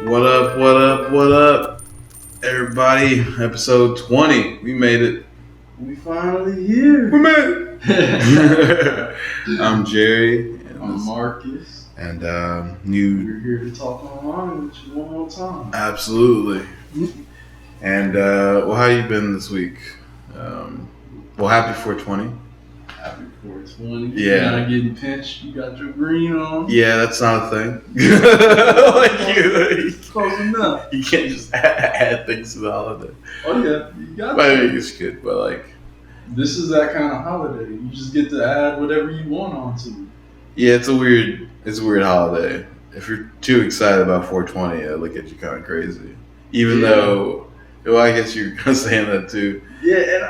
What up, what up, what up, everybody? Episode 20. We made it. We finally here. We made it. I'm Jerry. And I'm Marcus. And We're here to talk online with you one more time. Absolutely. And, how you been this week? Happy 420. Happy 420. Yeah. You're not getting pinched. You got your green on. Yeah, that's not a thing. Close enough. You can't just add things to the holiday. Oh, yeah. You got I that. mean, it's good, but like... This is that kind of holiday. You just get to add whatever you want onto it. Yeah, it's a weird holiday. If you're too excited about 420, I look at you kind of crazy. Even though, well, I guess you're kind of saying that too. Yeah, and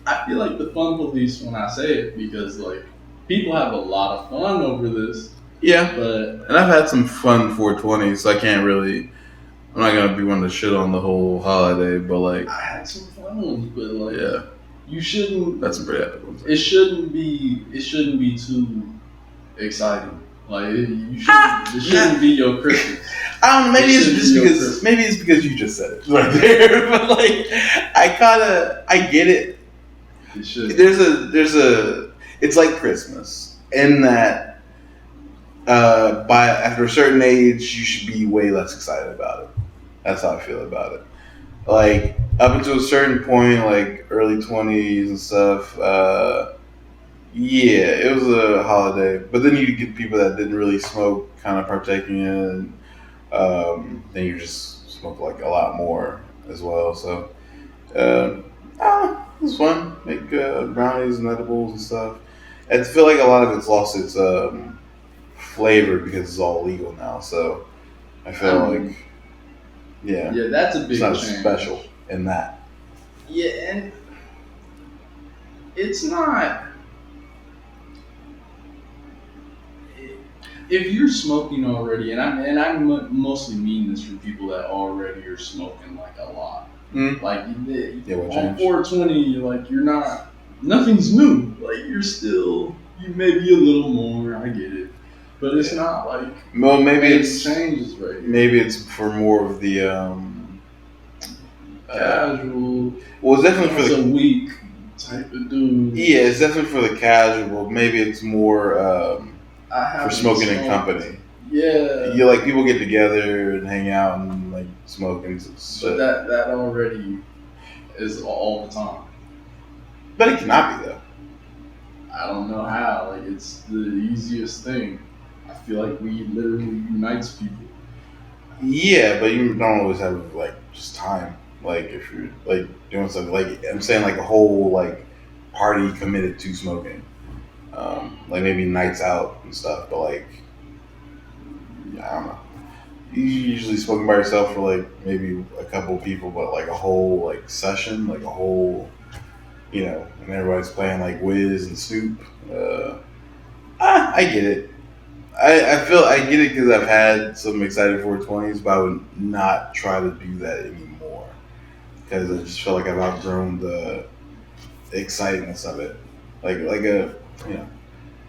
I feel like the fun police when I say it because like people have a lot of fun over this. Yeah, but and I've had some fun 420s, so I can't really. I'm not gonna be one to shit on the whole holiday, but like I had some fun ones, but like yeah, you shouldn't. that's some pretty epic ones. It shouldn't be too exciting. Like it shouldn't be your Christmas. I don't know. Maybe it's because you just said it right there. But like, I get it. It should. It's like Christmas in that after a certain age, you should be way less excited about it. That's how I feel about it. Like up until a certain point, like early 20s and stuff. Yeah, it was a holiday, but then you get people that didn't really smoke, kind of partaking in it. Then you just smoke like a lot more as well. So, it was fun. Make brownies and edibles and stuff. I feel like a lot of it's lost its flavor because it's all legal now. So, I feel like, yeah, that's a big it's not change. special in that. Yeah, and it's not. If you're smoking already, and I mostly mean this for people that already are smoking like a lot. Like on 420, like you're not, nothing's new. Like you may be a little more. I get it, but it's not like. Well, maybe it's changes right here. Maybe it's for more of the casual. Well, it's definitely for the week type of dude. Yeah, it's definitely for the casual. Maybe it's more for smoking in company. Yeah, you like people get together and hang out and like smoke and shit. But that already is all the time. But it cannot be though. I don't know how. Like it's the easiest thing. I feel like weed literally unites people. Yeah, but you don't always have like just time. Like if you're like doing something like I'm saying like a whole like party committed to smoking. Like maybe nights out and stuff, but like I don't know. You usually smoking by yourself for like maybe a couple people, but like a whole like session, like a whole, and everybody's playing like Wiz and Snoop. I get it. I get it because I've had some excited 420s, but I would not try to do that anymore because I just feel like I've outgrown the excitement of it.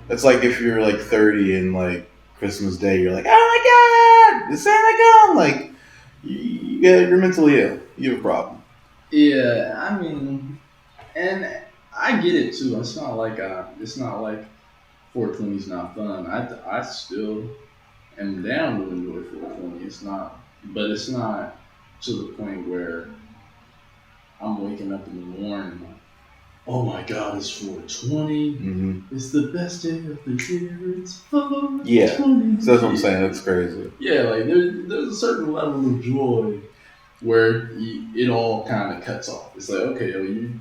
It's like if you're like 30 and like Christmas Day, you're like, oh my God, the Santa gone! Like, you're mentally ill. You have a problem. Yeah, I mean, and I get it too. It's not like 420 is not fun. I still am down to enjoy 420. It's not to the point where I'm waking up in the morning like, oh my God, it's 420. Mm-hmm. It's the best day of the year. It's 420. Yeah, so that's what I'm saying. That's crazy. Yeah, like there's a certain level of joy where it all kind of cuts off. It's like, okay,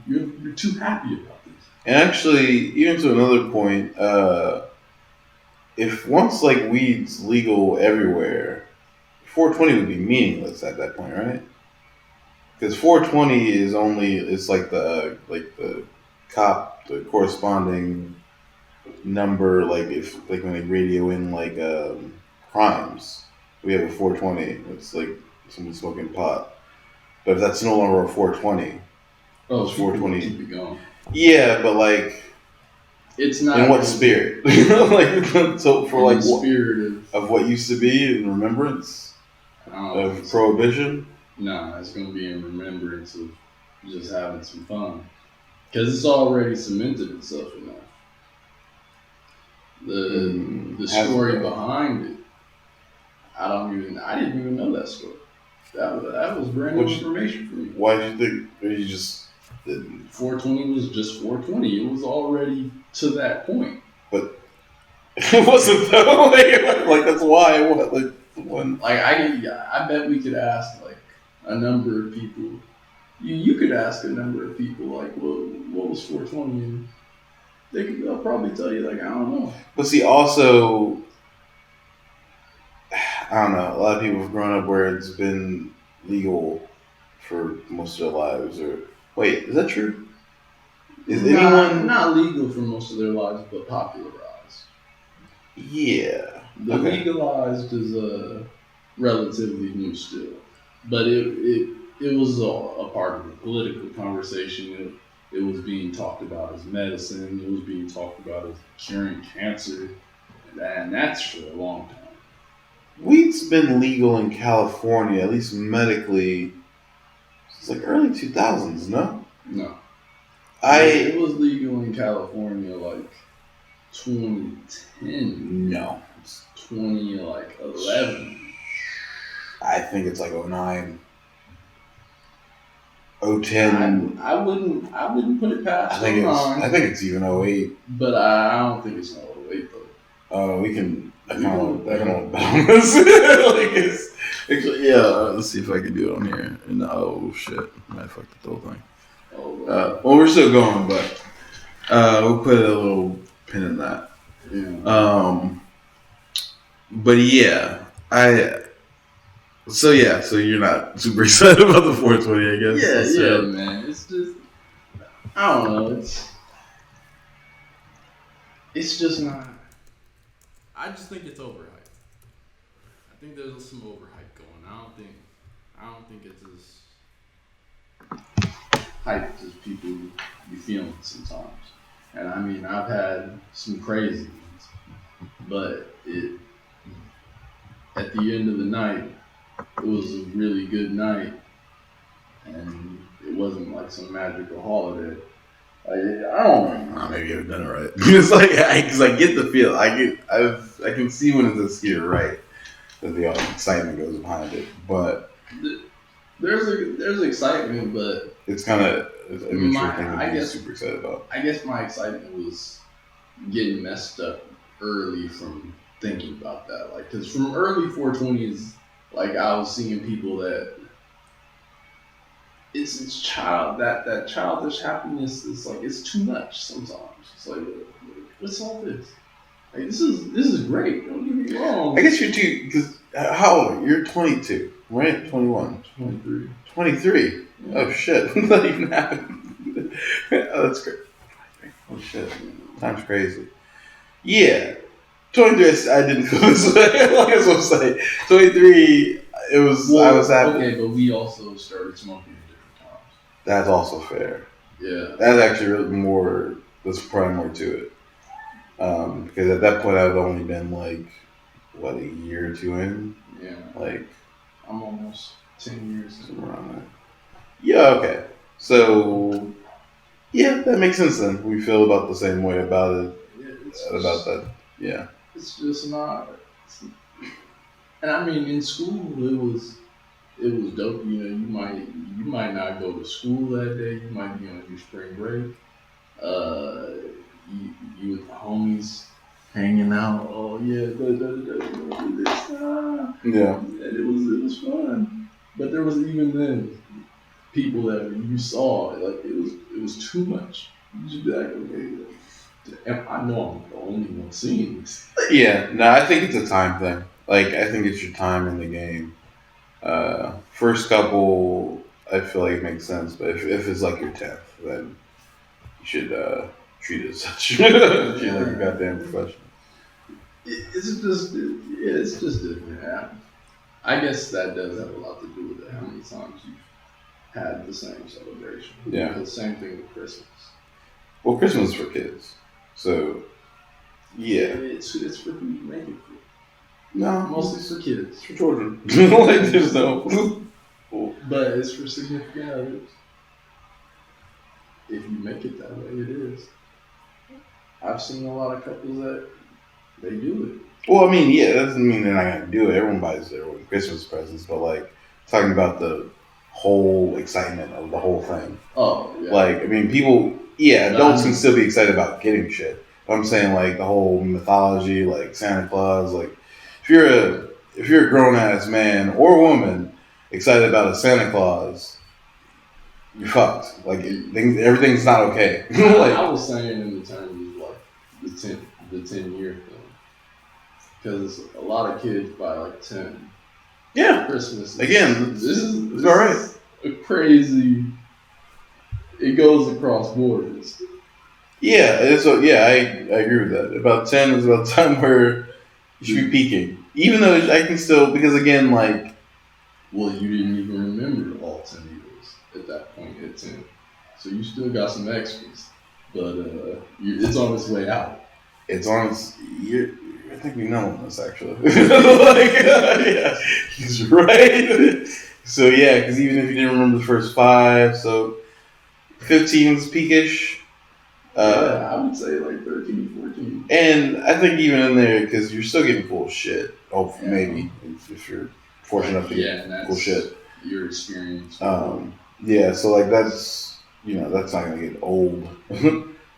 you're too happy about this. And actually, even to another point, if once like weed's legal everywhere, 420 would be meaningless at that point, right? Because 420 it's like the corresponding number, like if like when they radio in like crimes, we have a 420. It's like someone smoking pot. But if that's no longer a 420, it's 420. Keep it going. Yeah, but like it's not in what spirit? Like so for like what spirit of what used to be in remembrance. Of prohibition? Nah, it's gonna be in remembrance of just having some fun. Because it's already cemented itself enough. The story behind it, I didn't even know that story. That was brand new information for me. Why did you think you just didn't? 420 was just 420. It was already to that point. But it wasn't though. Like that's why. What like when? Like I bet we could ask like a number of people. You could ask a number of people like, what was 420, and they'll probably tell you like, I don't know. But see, also, I don't know. A lot of people have grown up where it's been legal for most of their lives. Or wait, is that true? Is anyone not legal for most of their lives, but popularized? Yeah. The legalized is relatively new still, but it was a part of the political conversation. It was being talked about as medicine. It was being talked about as curing cancer, and that's for a long time. Weed's been legal in California, at least medically, since like early 2000s, no? No. It was legal in California like 2010. No. 2011. I think it's like 09. 010. I wouldn't put it past. I think it's even 08. But I don't think it's 08 though. We can. I kind of balance. Yeah. Let's see if I can do it on here. And oh shit, I fucked up the whole thing. Well, we're still going, but we'll put a little pin in that. Yeah. But yeah, So you're not super excited about the 420, I guess. Yeah, man. It's just, I don't know. It's just not. I just think it's overhyped. I think there's some overhype going. I don't think it's as hyped as people be feeling sometimes. And I mean, I've had some crazy ones, but at the end of the night, it was a really good night, and it wasn't like some magical holiday. I don't know. Maybe I've done it right. It's like, because I get the feel. I can see when it's a skier right that the excitement goes behind it, but there's excitement, but it's kind of an immature thing to be super excited about. I guess my excitement was getting messed up early from thinking about that, like because from early 420s. Like I was seeing people that it's that childish happiness is like it's too much sometimes. It's like what's all this? Like this is great. Don't get me wrong. I guess you're too because how old are you? You're 22, right? 21, 23. 23. Yeah. Oh shit! Not even happened. Oh, that's great. Oh shit! Time's crazy. Yeah. 23, I didn't feel this way. Like I was going to say, 23, it was. I was happy. Okay, but we also started smoking at different times. That's also fair. Yeah. That's actually really more. There's probably more to it. Because at that point, I've only been like, what, a year or two in. Yeah. Like, I'm almost 10 years around that. Yeah. Okay. So, yeah, that makes sense. Then we feel about the same way about it. Yeah, about that. Yeah. It's just not. And I mean, in school, it was dope. You know, you might not go to school that day. You might be on your spring break. You with the homies hanging out. Oh yeah, do this. Yeah. And it was fun. But there was even then people that you saw like it was too much. You just be like, okay. I know I'm the only one seeing this. Yeah, no, I think it's a time thing. Like, I think it's your time in the game. First couple, I feel like it makes sense, but if it's like your 10th, then you should treat it as such. Treat it like a goddamn professional. It's just different. Yeah. I guess that does have a lot to do with it, how many times you've had the same celebration. Yeah. The same thing with Christmas. Well, Christmas is for kids. So, yeah. It's for who you make it for. No, mostly for kids. It's for children. Like there's no. But it's for significant others. If you make it that way, it is. I've seen a lot of couples that they do it. Well, I mean, yeah, that doesn't mean they're not gonna do it. Everyone buys their own Christmas presents, but like talking about the whole excitement of the whole thing. Oh, yeah. Like, I mean, people, adults can still be excited about getting shit. But I'm saying like the whole mythology, like Santa Claus, like if you're a grown ass man or woman excited about a Santa Claus, you're fucked. Like everything's not okay. Like, I was saying in the terms of like the 10-year thing. Because a lot of kids buy like 10. Yeah. Christmas. Again, this is all right. A crazy. It goes across borders. Yeah, I agree with that. About 10 is about the time where you should be peaking. Even though I can still, because again, like. Well, you didn't even remember all 10 years at that point at 10. So you still got some extras. But it's on its way out. It's on its. I think we know this actually. Yeah, he's right. So yeah, because even if you didn't remember the first 5, so 15 is peakish. Yeah, I would say like 13, 14. And I think even in there, because you're still getting cool shit. Oh, yeah. Maybe if you're fortunate enough to get cool shit. Your experience. Yeah. So like that's that's not gonna get old.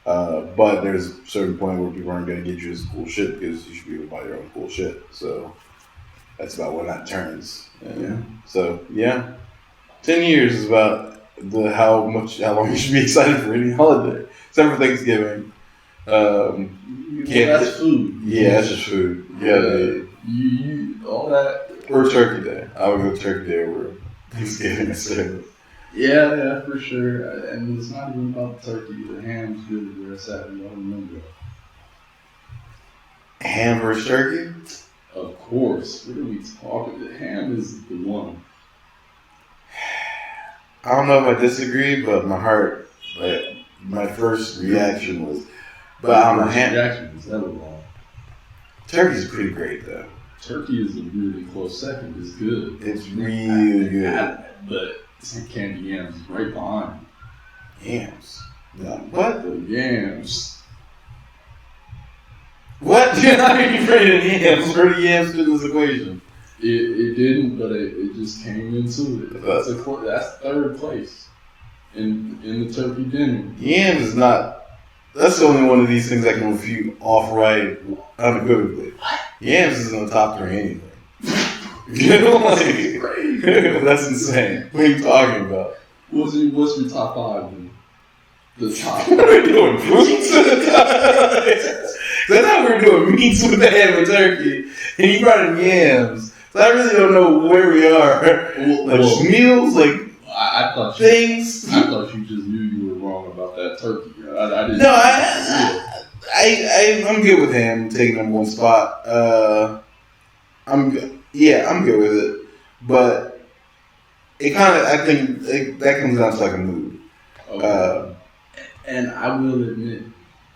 But there's a certain point where people aren't going to get you this cool shit because you should be able to buy your own cool shit. So that's about when that turns. Yeah. So 10 years is about how long you should be excited for any holiday, except for Thanksgiving. That's food. Yeah, that's just food. Yeah, you all that. Or Turkey Day. I would go Turkey Day over Thanksgiving instead. Yeah, for sure. And it's not even about the turkey. The ham's really where it's at. You don't remember. Ham versus turkey? Of course. What are we talking? The ham is the one. I don't know if I disagree, but my heart, my first reaction was, but I'm a ham. Reaction was never wrong. Turkey's pretty great though. Turkey is a really close second. It's good. It's really good. But candy yams is right behind. Yams? No. What? The yams. What? You're not even afraid of yams. Where do yams fit in this equation? It didn't, but it just came into it. That's third place in the turkey dinner. Yams is not. That's the only one of these things I can refute off-right unequivocally. Yams is in the top 3 anyway. You know, like, that's insane. What are you talking about? What's your top 5 then? The top. What are we doing? Fruits? I thought we were doing meats with the ham and turkey, and you brought in yams. So I really don't know where we are. Meals, like I thought things. I thought you just knew you were wrong about that turkey. I didn't. No, I'm good with ham taking number 1 spot. I'm good with it, but it kind of, I think that comes down to like a mood. Okay. And I will admit,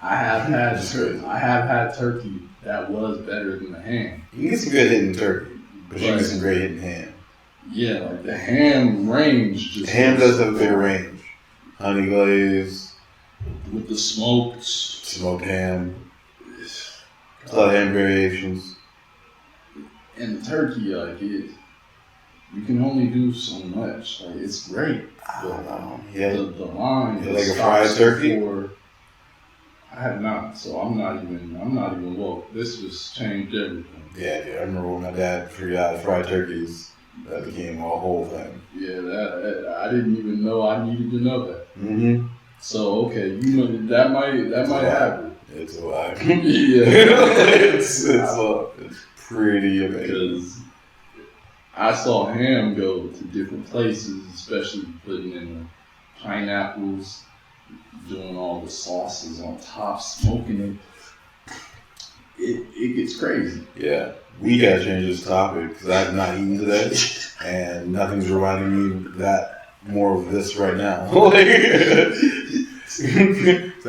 I have had turkey that was better than the ham. You can get some good hitting turkey, but you can get some great hitting ham. Yeah, like the ham range. Ham does have a big range. Honey glaze. With the smoked ham. A lot of ham variations. And the turkey, like you can only do so much. Like it's great. I don't know. Yeah. The line. Like a fried turkey. I have not, so I'm not even woke. This just changed everything. Yeah. I remember when my dad figured out fried turkeys. That became a whole thing. Yeah, that I didn't even know I needed to know that. Mm-hmm. So okay, that might happen. It's a vibe. Yeah. it's pretty amazing. Because I saw ham go to different places, especially putting in the pineapples, doing all the sauces on top, smoking it. It gets crazy. Yeah. We gotta change this topic because I've not eaten today, and nothing's reminding me that more of this right now. So I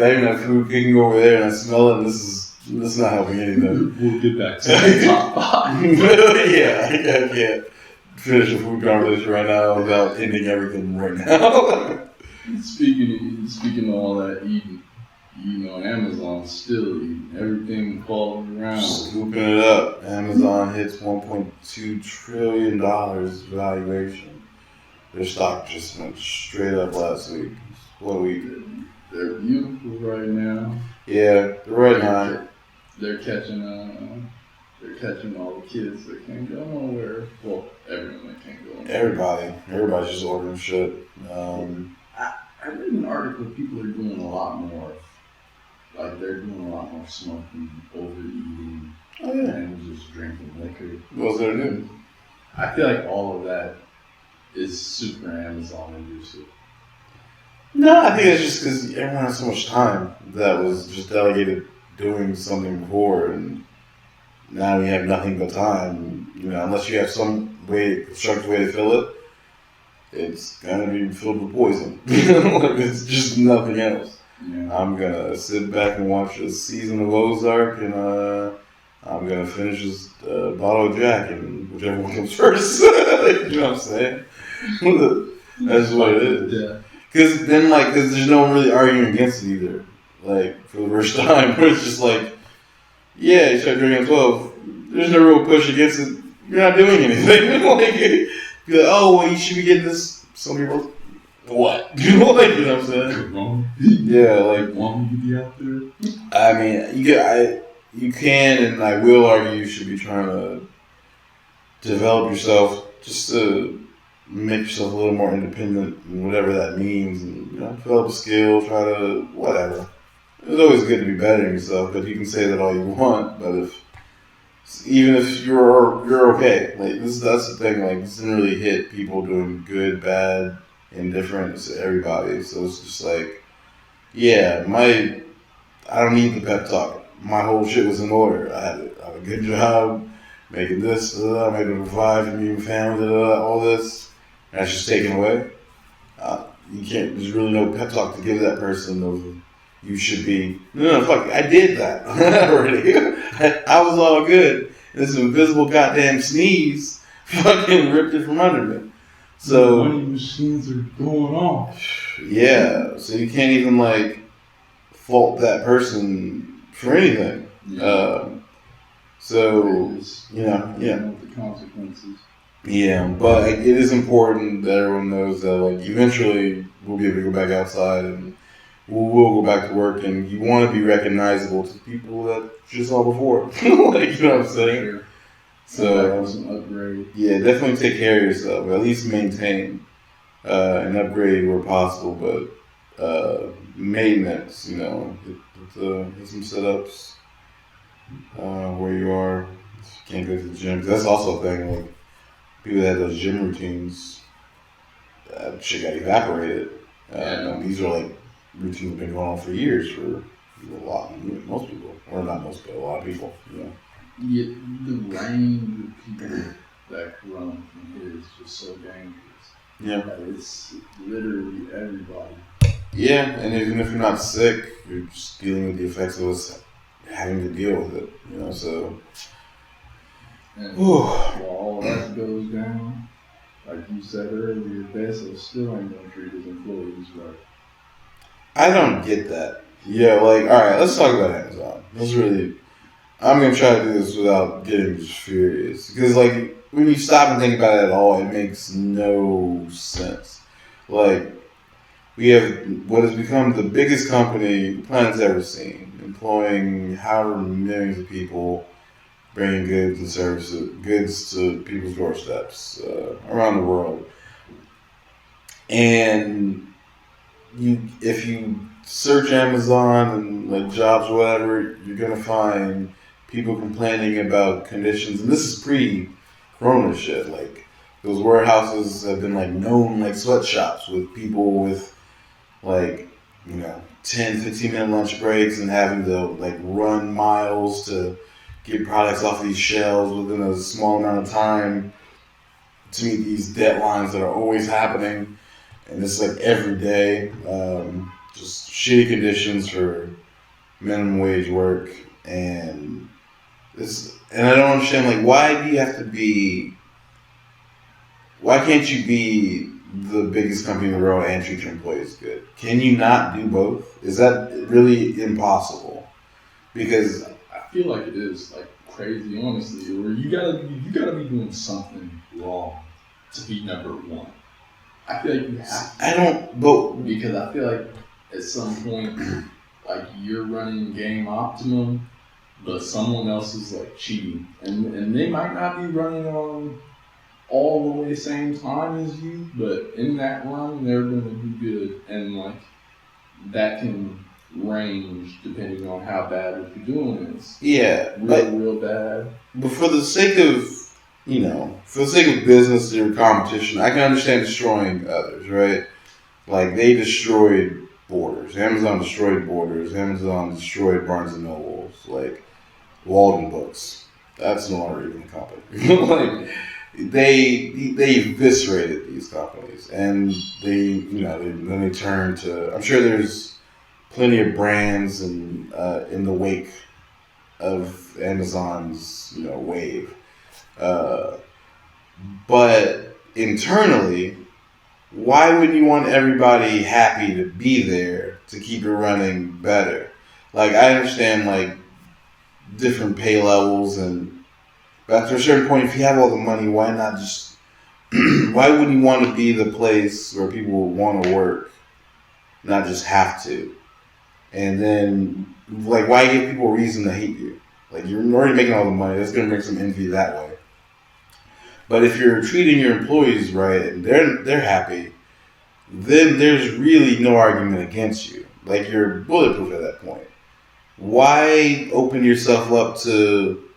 even have food cooking over there, and I smell it, and this is That's not helping anything. We'll get back to the top 5. Yeah, I can't finish the food conversation right now without ending everything right now. Speaking of all that eating, Amazon's still eating. Everything falling around. Scooping it up. Amazon hits $1.2 trillion valuation. Their stock just went straight up last week. What we did. They're beautiful right now. Yeah, right now. They're catching all the kids that can't go nowhere. Well, everyone that can't go nowhere. Everybody's just ordering shit. I read an article. People are doing a lot more. Like they're doing a lot more smoking, overeating, and just drinking liquor. What's their doing? I feel like all of that is super Amazon inducive. No, I think it's just because everyone has so much time that was just delegated doing something before, and now we have nothing but time. Unless you have some constructive way to fill it, it's gonna be filled with poison. It's just nothing else. Yeah. I'm gonna sit back and watch a season of Ozark, and I'm gonna finish this bottle of Jack, and whichever one comes first. You know what I'm saying? That's what it is. Yeah. Because there's no one really arguing against it either. Like, for the first time, where it's just like, yeah, you start drinking at 12. There's no real push against it. You're not doing anything. You're like, oh, well, you should be getting this. Some people, what? You know what I'm saying? Yeah, like, want me to be out there? I mean, you can, and I will argue you should be trying to develop yourself just to make yourself a little more independent, and whatever that means, and develop a skill, try to whatever. It's always good to be better than yourself, but you can say that all you want. But even if you're okay, like that's the thing. Like this didn't really hit people doing good, bad, indifferent. It's everybody. So it's just like, yeah, I don't need the pep talk. My whole shit was in order. I had a good job, making this, I'm able to provide for me and family, all this. That's just taken away. You can't. There's really no pep talk to give that person of you should be. No, fuck. I did that already. I was all good. This invisible goddamn sneeze fucking ripped it from under me. So money machines are going off. Yeah. So you can't even fault that person for anything. Yeah. The consequences. Yeah, but it is important that everyone knows that eventually we'll be able to go back outside and we'll go back to work, and you want to be recognizable to people that you saw before. You know what I'm saying? Sure. So some upgrade. Yeah, definitely take care of yourself. At least maintain and upgrade where possible, but maintenance. Hit some setups where you are. You can't go to the gym. That's also a thing. People that have those gym routines, shit got evaporated. These are routines have been going on for years for most people, or not most, but a lot of people. Yeah, the range of people that run from here is just so dangerous. Yeah, it's literally everybody. Yeah, and even if you're not sick, you're just dealing with the effects of us having to deal with it. So. And while all that goes down, like you said earlier, Bezos still ain't gonna treat his employees right. I don't get that. Yeah, alright, let's talk about Amazon. I'm gonna try to do this without getting just furious. Because, when you stop and think about it at all, it makes no sense. We have what has become the biggest company the planet's ever seen, employing however millions of people, bringing goods and services, goods to people's doorsteps around the world. And if you search Amazon and jobs or whatever, you're gonna find people complaining about conditions. And this is pre-Corona shit. Those warehouses have been known sweatshops with people with 10, 15-minute lunch breaks and having to run miles to get products off of these shelves within a small amount of time to meet these deadlines that are always happening. And it's every day. Just shitty conditions for minimum wage work. and I don't understand, like, why do you have to be? Why can't you be the biggest company in the world and treat your employees good? Can you not do both? Is that really impossible? Because I feel like it is like crazy, honestly. Where you gotta be doing something wrong to be number one. I feel like you have to. I don't, but because I feel like at some point, like you're running game optimum, but someone else is like cheating, and they might not be running on all the way same time as you, but in that run they're going to do good, and like that can range depending on how bad what you're doing is. Yeah, real bad. But for the sake of business or competition, I can understand destroying others, right? Like they destroyed Borders. Amazon destroyed Borders. Amazon destroyed Barnes and Nobles. Like Walden Books. That's no longer even a company. Like they eviscerated these companies, and then they turned to. I'm sure there's plenty of brands and in the wake of Amazon's wave, but internally, why wouldn't you want everybody happy to be there to keep it running better? Like I understand like different pay levels, but after a certain point, if you have all the money, why not just why wouldn't you want to be the place where people want to work, not just have to? And then, like, why give people a reason to hate you? Like, you're already making all the money. That's going to bring some envy that way. But if you're treating your employees right and they're happy, then there's really no argument against you. Like, you're bulletproof at that point. Why open yourself up to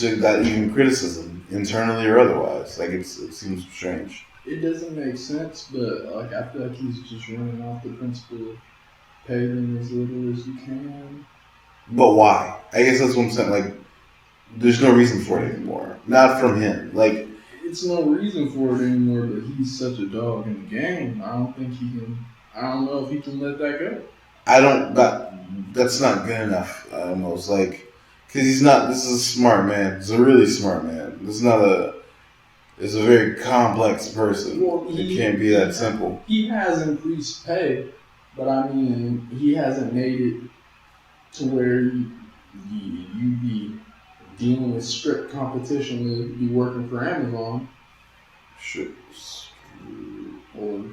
that even criticism, internally or otherwise? Like, it seems strange. It doesn't make sense, but like I feel like he's just running off the principle of pay them as little as you can. But why? I guess that's what I'm saying. Like, there's no reason for it anymore. Not from him. Like, it's no reason for it anymore, but he's such a dog in the game. I don't think he can. I don't know if he can let that go. That's not good enough. Almost like, because he's not. This is a smart man. He's a really smart man. This is not a. It's a very complex person. Well, it can't be that simple. He has increased pay, but I mean, he hasn't made it to where you be dealing with strict competition to be working for Amazon. Or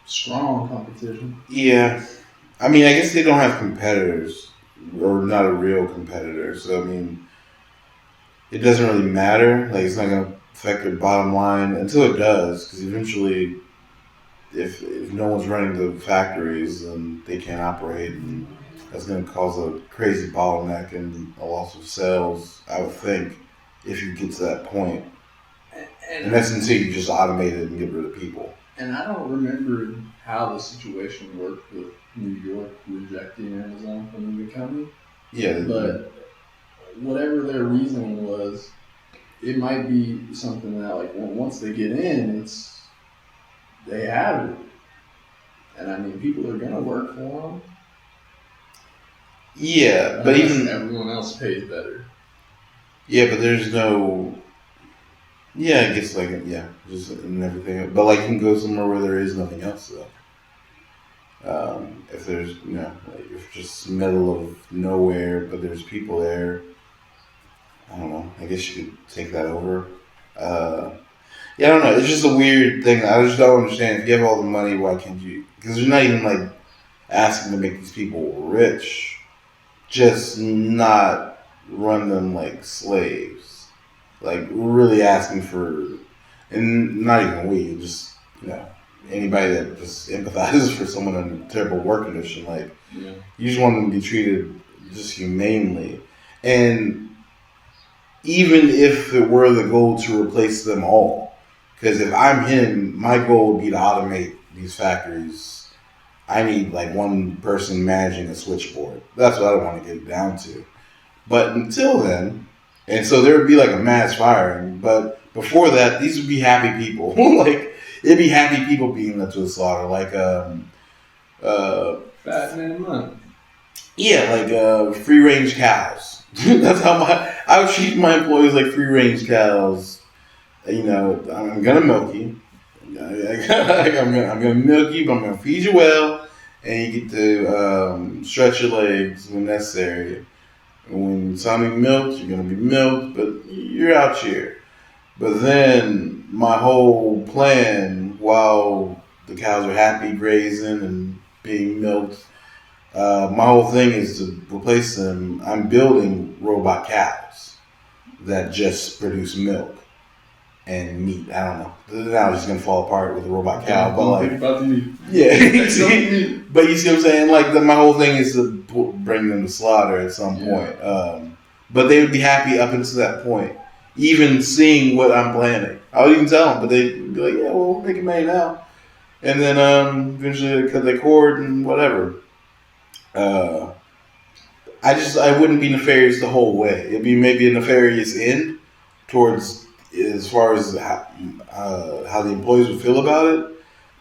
strong competition. Yeah. I mean, I guess they don't have competitors, or not a real competitor. So, I mean, it doesn't really matter. Like, it's not going to affect their bottom line until it does, because eventually, if no one's running the factories, then they can't operate, and that's going to cause a crazy bottleneck and a loss of sales, I would think, if you get to that point. And that's until you just automate it and get rid of people. And I don't remember how the situation worked with New York rejecting Amazon from becoming. Yeah. But whatever their reasoning was, it might be something that, like, once they get in, they have it. And I mean, people are going to work for them. Yeah, but even everyone else pays better. Yeah, but there's no. Yeah, I guess just and everything. But like, you can go somewhere where there is nothing else though. If there's like if just middle of nowhere, but there's people there. I don't know. I guess you could take that over. Yeah, I don't know. It's just a weird thing. I just don't understand. If you have all the money, why can't you? Because they're not even like asking to make these people rich. Just not run them like slaves. Like, really asking for, and not even we, just, anybody that just empathizes for someone in a terrible work condition. Like, you just want them to be treated just humanely. And even if it were the goal to replace them all, because if I'm him, my goal would be to automate these factories. I need like one person managing a switchboard. That's what I want to get down to. But until then, and so there would be like a mass firing. But before that, these would be happy people. Like, it'd be happy people being led to the slaughter. Like, Fat Man Month. Yeah, like free range cows. That's how I would treat my employees like free range cows. You know, I'm gonna milk you. I'm gonna milk you, but I'm gonna feed you well, and you get to stretch your legs when necessary. And when it's time to be milked, you're gonna be milked, but you're out here. But then my whole plan, while the cows are happy grazing and being milked, my whole thing is to replace them. I'm building robot cows that just produce milk and meat. I don't know. Now it's just gonna fall apart with a robot cow, but like, yeah. But you see what I'm saying? Like, my whole thing is to bring them to slaughter at some point. But they would be happy up until that point, even seeing what I'm planning. I would even tell them, but they'd be like, "Yeah, well, we'll make it money now," and then eventually they cut their cord and whatever. I wouldn't be nefarious the whole way. It'd be maybe a nefarious end towards as far as how the employees would feel about it,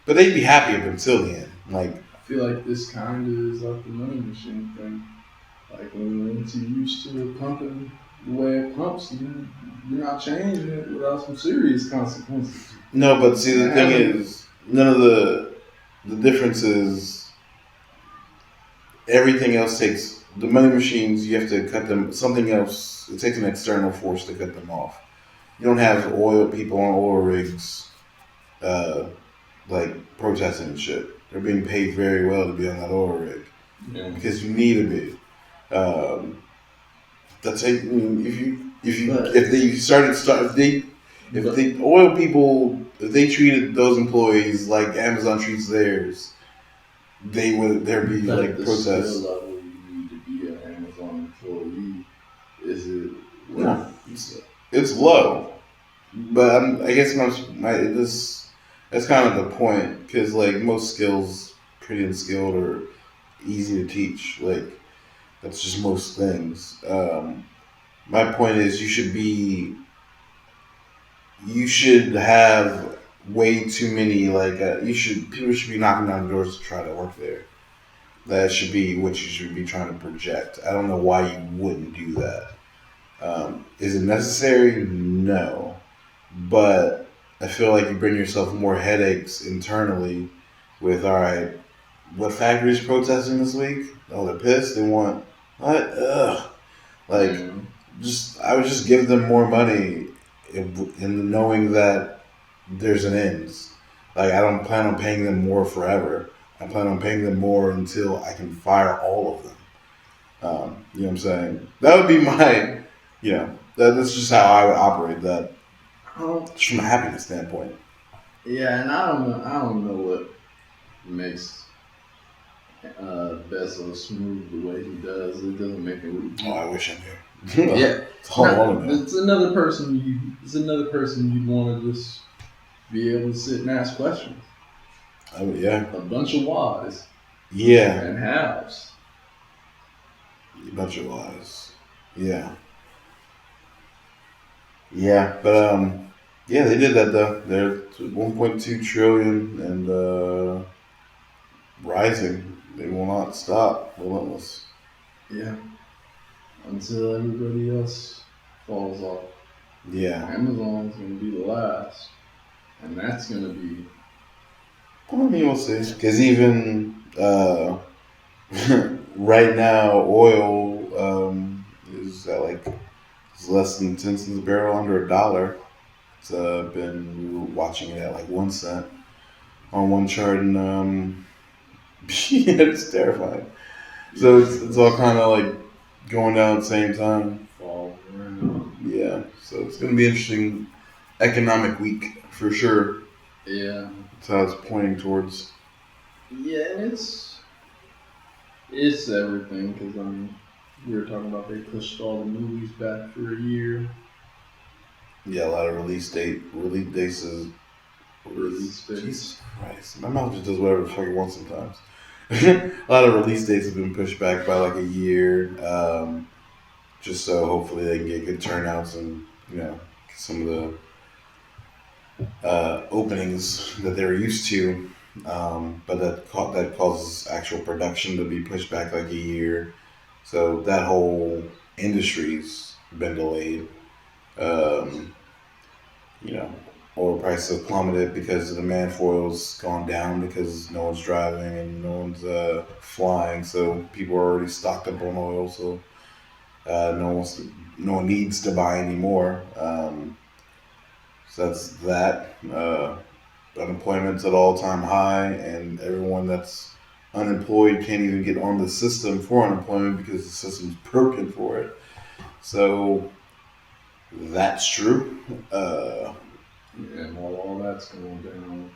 but they'd be happy up until the end. Like, I feel like this kind of is like the money machine thing. Like once you're used to pumping the way it pumps, you're not changing it without some serious consequences. No, but see, the thing is, none of the difference is everything else takes. The money machines, you have to cut them. Something else, it takes an external force to cut them off. You don't have oil people on oil rigs, like protesting and shit. They're being paid very well to be on that oil rig, because you need to be. That's if the oil people, if they treated those employees like Amazon treats theirs, there'd be like protests. Skill level you need to be an Amazon employee, is it? No, it's low, but I guess that's kind of the point, because like most skills, pretty unskilled or easy to teach. Like, that's just most things. My point is, you should have way too many, like, people should be knocking down doors to try to work there. That should be what you should be trying to project. I don't know why you wouldn't do that. Is it necessary? No. But I feel like you bring yourself more headaches internally with, all right, what factory is protesting this week? Oh, they're pissed. They want, what? Ugh. Like, I would just give them more money in knowing that there's an end. Like, I don't plan on paying them more forever. I plan on paying them more until I can fire all of them. You know what I'm saying? That would be my, that's just how I would operate that. Just from a happiness standpoint. Yeah, and I don't know what makes Bezos move the way he does. It doesn't make it. Oh, I wish I knew. Yeah, it's another person. It's another person you'd want to just be able to sit and ask questions. Oh yeah. A bunch of whys. Yeah. And hows. A bunch of whys. Yeah. Yeah, but yeah, they did that though. They're 1.2 trillion and rising. They will not stop. Relentless. Yeah. Until everybody else falls off. Yeah. Amazon's gonna be the last, and that's gonna be. I mean, we'll see. Because even right now, oil is at it's less than 10 cents a barrel, under $1. It's been watching it at like 1 cent on one chart, and yeah, it's terrifying. So it's all kind of like going down at the same time. Yeah, so it's going to be interesting economic week for sure. Yeah. That's how it's pointing towards. Yeah, it's everything, because we were talking about they pushed all the movies back for a year. Yeah, a lot of release dates. Jesus Christ, my mouth just does whatever the fuck it wants sometimes. A lot of release dates have been pushed back by like a year, just so hopefully they can get good turnouts and some of the openings that they were used to. But that causes actual production to be pushed back like a year. So that whole industry's been delayed. Um, you know, oil prices have plummeted because the demand for oil's gone down because no one's driving and no one's flying. So people are already stocked up on oil. So no one needs to buy anymore. So that's that. Unemployment's at all time high, and everyone that's unemployed can't even get on the system for unemployment because the system's broken for it. So that's true. And while all that's going down,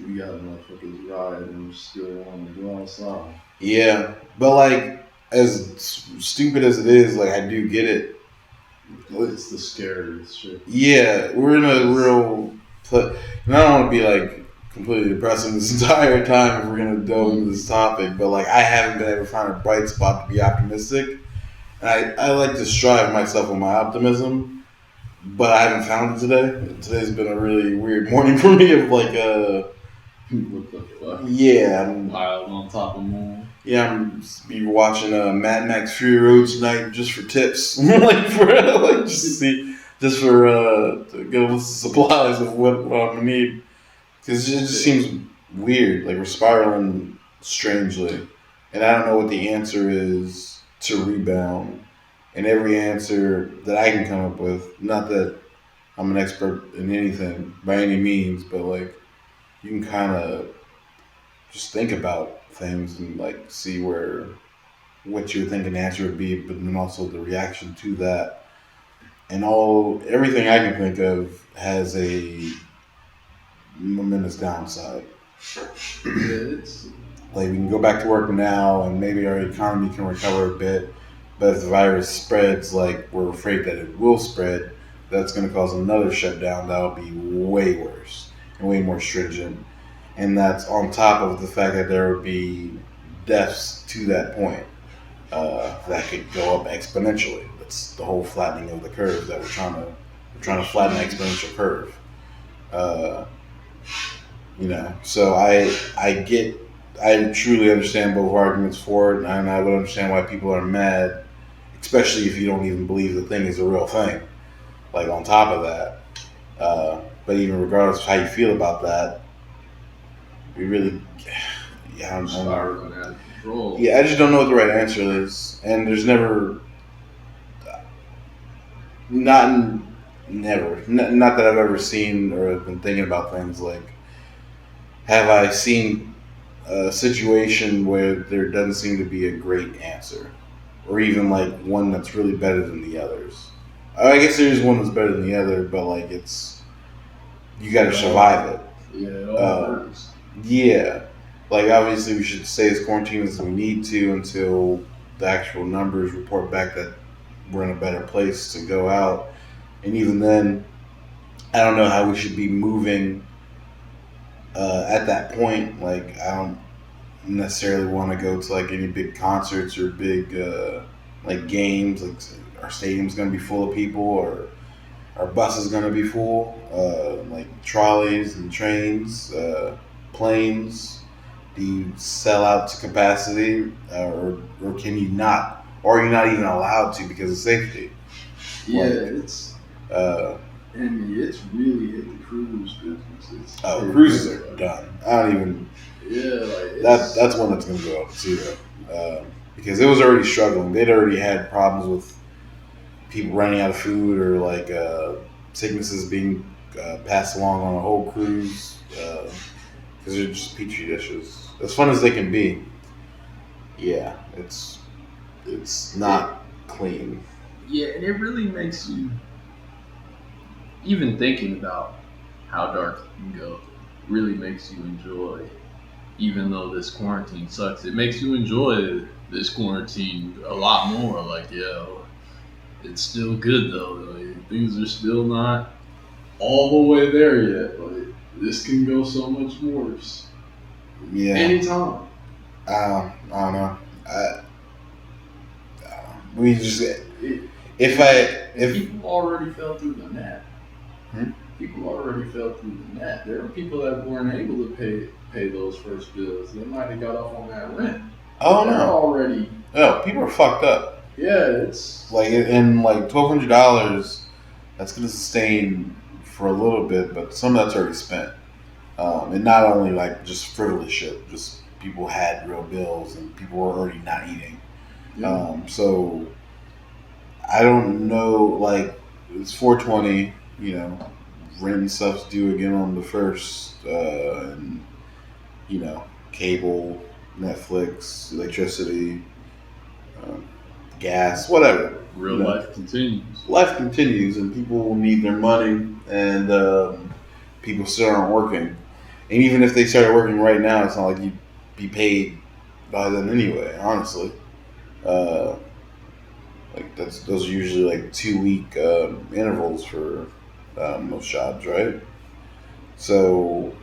we got motherfuckers riding still wanting to go outside. Yeah, but like as stupid as it is, like I do get it. It's the scariest shit. Yeah, we're in a real. And I don't want to be like completely depressing this entire time if we're gonna delve into this topic, but like I haven't been able to find a bright spot to be optimistic, and I like to strive myself with my optimism, but I haven't found it today. Today's been a really weird morning for me of like what the fuck? Yeah, I'm piled on top of more. Yeah, I'm be watching Mad Max Fury Road tonight just for tips, like just to see, just for to get the supplies of what I'm gonna need, because it just seems weird. Like we're spiraling strangely, and I don't know what the answer is to rebound. And every answer that I can come up with, not that I'm an expert in anything by any means, but like you can kind of just think about things and like see where what you're thinking the answer would be, but then also the reaction to that. And everything I can think of has a momentous downside. Like we can go back to work now and maybe our economy can recover a bit, but if the virus spreads like we're afraid that it will spread, that's going to cause another shutdown that'll be way worse and way more stringent. And that's on top of the fact that there would be deaths to that point that could go up exponentially. That's the whole flattening of the curve that we're trying to flatten the exponential curve. So I truly understand both arguments for it, and I would understand why people are mad, especially if you don't even believe the thing is a real thing. Like on top of that, but even regardless of how you feel about that, we really, I don't know. Yeah, I just don't know what the right answer is, and there's never that I've ever seen or been thinking about things like, have I seen a situation where there doesn't seem to be a great answer, or even like one that's really better than the others? I guess there is one that's better than the other, but like you got to survive it. Yeah, it all hurts. Yeah, like obviously we should stay as quarantined as we need to until the actual numbers report back that we're in a better place to go out. And even then, I don't know how we should be moving at that point. Like I don't necessarily want to go to like any big concerts or big like games. Like our stadium's gonna be full of people, or our bus is gonna be full. Like trolleys and trains, planes. Do you sell out to capacity, or can you not? Or are you not even allowed to because of safety? Yeah, it's it's really hit the cruise business. Cruises are done. I don't even. Yeah, that's one that's gonna go up too, because it was already struggling. They'd already had problems with people running out of food or like sicknesses being passed along on a whole cruise. Because they're just petri dishes. As fun as they can be, yeah, it's not clean. Yeah, and it really makes you, even thinking about how dark it can go, really makes you enjoy, even though this quarantine sucks, it makes you enjoy this quarantine a lot more. Like, yeah, it's still good though. Like, things are still not all the way there yet. Like, this can go so much worse. Yeah. Anytime. I don't know. We just if people already fell through the net. People already fell through the net. There are people that weren't able to pay those first bills. They might have got off on that rent. Oh no. They're already No, people are fucked up. Yeah, it's like, and like $1,200, that's going to sustain for a little bit, but some of that's already spent. And not only like just frivolous shit, just people had real bills and people were already not eating. yeah. So I don't know, like it's 420, rent and stuff's due again on the first, and cable, Netflix, electricity, um, gas, whatever. Real life continues. Life continues, and people will need their money, and people still aren't working. And even if they started working right now, it's not like you'd be paid by them anyway. Honestly, uh, like those are usually like 2 week intervals for most jobs, right? So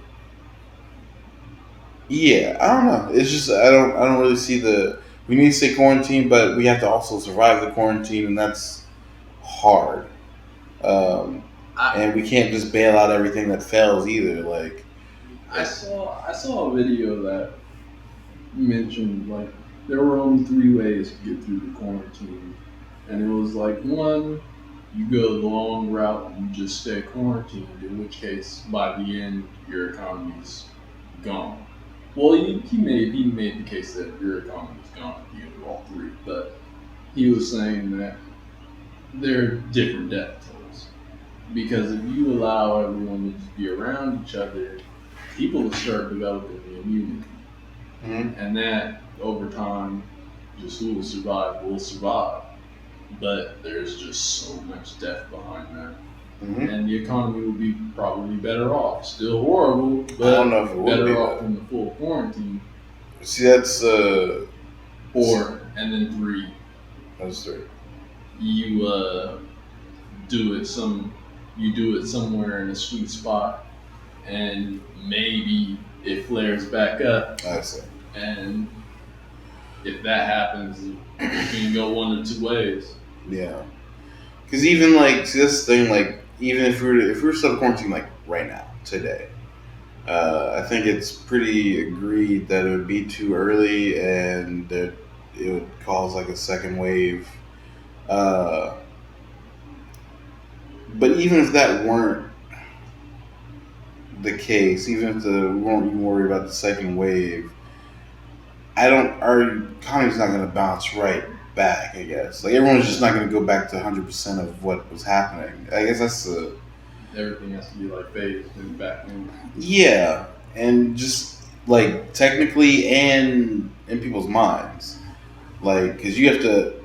yeah, I don't know. It's just I don't really see the. We need to stay quarantined, but we have to also survive the quarantine, and that's hard. And we can't just bail out everything that fails either. Like I saw a video that mentioned like there were only 3 ways to get through the quarantine, and it was like one, you go the long route and you just stay quarantined, in which case by the end your economy's gone. Well, he made the case that your economy's gone if you do all three, but he was saying that there are different death tolls because if you allow everyone to just be around each other, people will start developing the immunity. mm-hmm. And that over time, just who will survive. But there's just so much death behind that. Mm-hmm. And the economy will be probably better off. Still horrible, but I don't know if it would better be off than the full quarantine. See, that's And then 3, that's 3. you do it somewhere in a sweet spot, and maybe it flares back up. I see. And if that happens, you can go one of 2 ways. Yeah, because even like see this thing like even if we were still quarantined like right now today, I think it's pretty agreed that it would be too early and that it would cause like a second wave. But even if that weren't the case, even if we weren't even worried about the second wave, our economy's not going to bounce right back, I guess. Like, everyone's just not going to go back to 100% of what was happening. I guess that's the... Everything has to be, like, phased and back in. Yeah, and just, like, technically and in people's minds. Like, because you have to...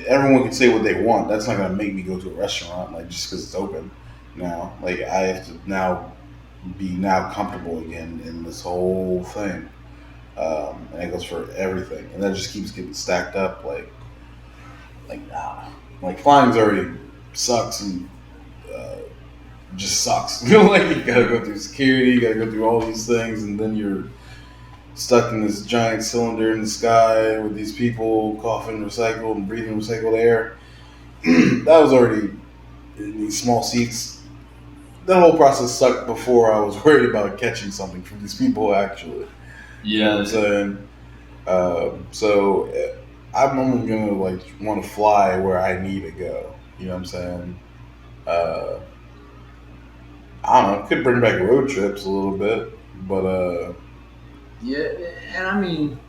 everyone can say what they want. That's not going to make me go to a restaurant, like, just because it's open now. Like, I have to now be comfortable again in this whole thing. And it goes for everything, and that just keeps getting stacked up. Like flying's already sucks and just sucks. Like you gotta go through security, you gotta go through all these things, and then you're stuck in this giant cylinder in the sky with these people coughing recycled and breathing recycled air. That was already in these small seats. That whole process sucked before I was worried about catching something from these people actually. Yeah. You know what I'm saying? So I'm only gonna like want to fly where I need to go. You know what I'm saying? I don't know. Could bring back road trips a little bit, but yeah, and I mean,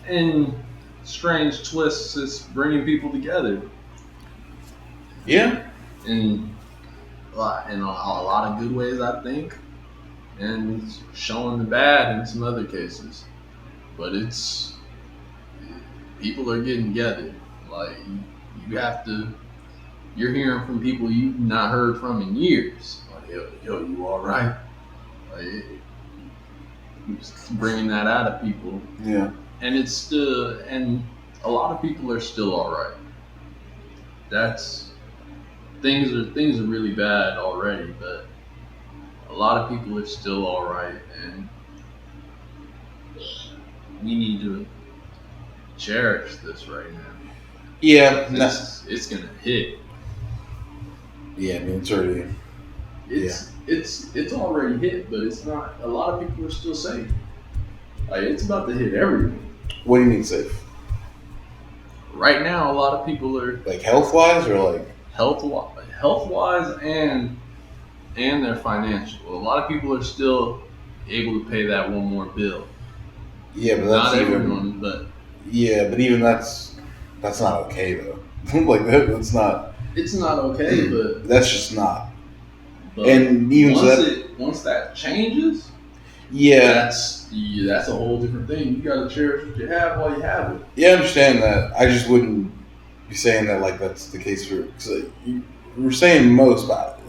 in strange twists, it's bringing people together. Yeah. In a lot of good ways, I think. And it's showing the bad in some other cases, but people are getting together. Like you have to, you're hearing from people you've not heard from in years. Like yo, you all right? Like just bringing that out of people. Yeah. And it's still, and a lot of people are still all right. Things are really bad already, but a lot of people are still all right, and we need to cherish this right now. Yeah, it's gonna hit. Yeah, I mean it's already. It's already hit, but it's not. A lot of people are still safe. Like it's about to hit everyone. What do you mean safe? Right now, a lot of people are like health-wise or like health-wise and their financial. A lot of people are still able to pay that one more bill. Yeah, but that's not everyone. But yeah, but even that's not okay though. Like that's not. It's not okay, but that's just not. And even once that changes, yeah, that's a whole different thing. You gotta cherish what you have while you have it. Yeah, I understand that. I just wouldn't be saying that like that's the case for. Cause we're saying most, but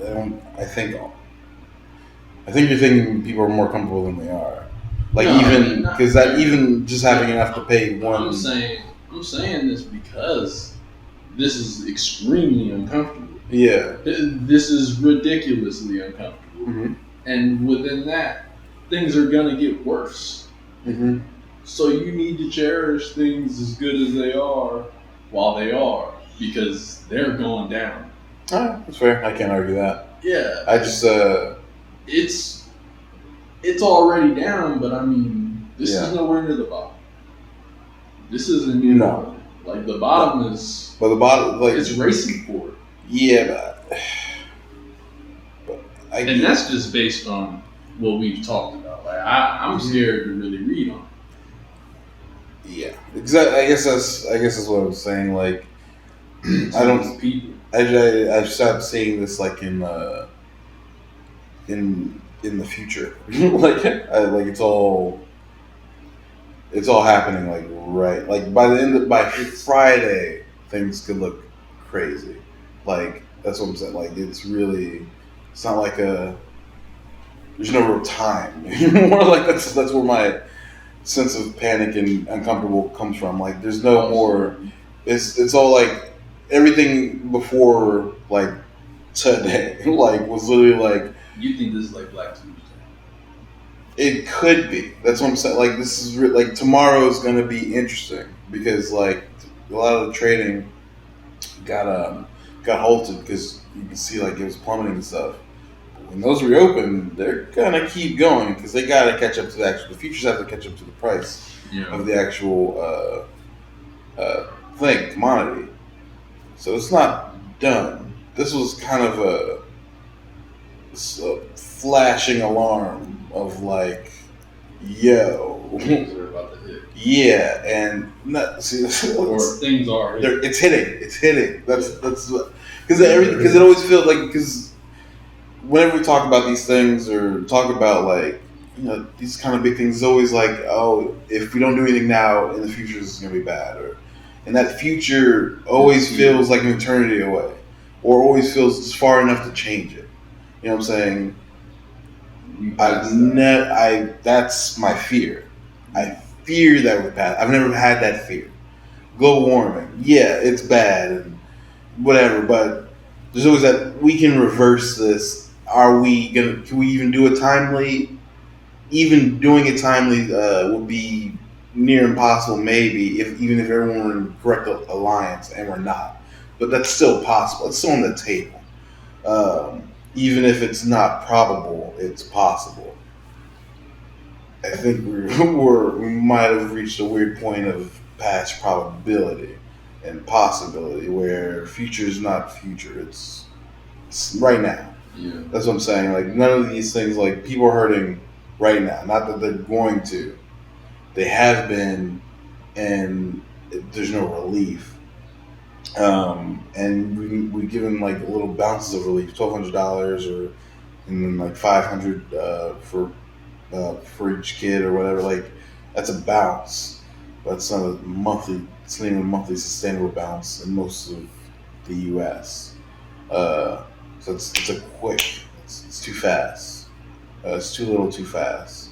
I think you're thinking people are more comfortable than they are. Like even because that even just having enough to pay one. I'm saying this because this is extremely uncomfortable. Yeah. This is ridiculously uncomfortable. Mm-hmm. And within that, things are going to get worse. Mm-hmm. So you need to cherish things as good as they are while they are, because they're going down. That's fair. I can't argue that. Yeah. I just it's already down, but I mean, this is nowhere near the bottom. This isn't near the bottom. Like the bottom is. But the bottom, like it's racing for it. Yeah, and that's just based on what we've talked about. Like I'm scared to really read on it. Yeah, exactly. I guess that's what I was saying. Like, I don't. People. I've started seeing this like in the future. like it's all happening like right. Like by Friday, things could look crazy. Like that's what I'm saying. Like it's not like there's no real time anymore. Like that's where my sense of panic and uncomfortable comes from. Like there's no more. It's all like everything before like today. Like was literally like. You think this is like Black Tuesday? It could be. That's what I'm saying. Like this is like tomorrow is going to be interesting because like a lot of the trading got halted because you can see like it was plummeting and stuff. But when those reopen, they're gonna keep going because they gotta catch up to the futures have to catch up to the price of the actual commodity. So it's not done. This was kind of a flashing alarm of like, yo, things are about to hit. Yeah, and or things are. It's hitting. That's because it always feels like because whenever we talk about these things or talk about like these kind of big things, it's always like, oh, if we don't do anything now, in the future this is gonna be bad, and that future always feels like an eternity away, or always feels far enough to change it. You know what I'm saying? That's my fear. I fear that would pass. I've never had that fear. Global warming, yeah, it's bad and whatever, but there's always that we can reverse this. Can we even do it timely? Even doing it timely would be near impossible, maybe, even if everyone were in correct alliance, and we're not. But that's still possible. It's still on the table. Even if it's not probable, it's possible. I think we might have reached a weird point of past probability and possibility where future is not future. It's right now. Yeah. That's what I'm saying. Like none of these things, like people are hurting right now. Not that they're going to. They have been, and there's no relief. And we give them like little bounces of relief, $1,200 and then like $500 for each kid or whatever. Like that's a bounce, but it's not a monthly. It's not even a monthly sustainable bounce in most of the U.S. So it's a quick. It's too fast. It's too little, too fast.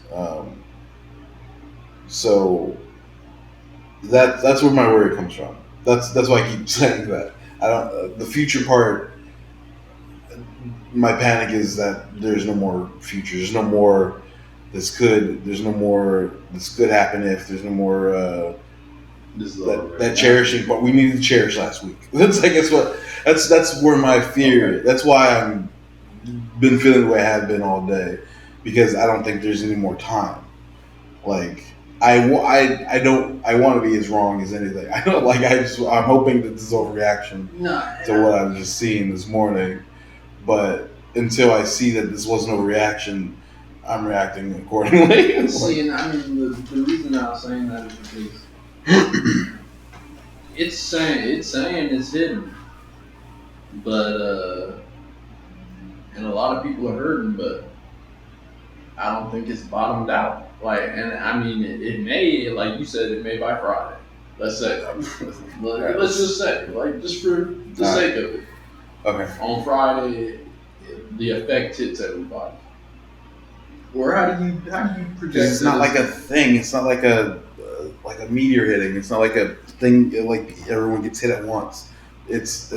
So that's where my worry comes from. That's why I keep saying that. I don't. The future part. My panic is that there's no more future. There's no more. There's no more. This could happen if there's no more. That cherishing part. We needed to cherish last week. That's That's where my fear. Okay. That's why I'm been feeling the way I have been all day, because I don't think there's any more time. Like I want to be as wrong as anything. I don't like. I'm hoping that this is overreaction to what I was just seeing this morning. But until I see that this wasn't overreaction, I'm reacting accordingly. See, and I mean the reason I was saying that is because it's saying it's hidden, but and a lot of people are hurting, but I don't think it's bottomed out. Like, and I mean, it may, like you said, it may by Friday. Let's say, let's just say, like, just for the sake of it. Okay. On Friday, the effect hits everybody. Or how do you project? It's not like a thing. It's not like a meteor hitting. It's not like a thing like everyone gets hit at once. That's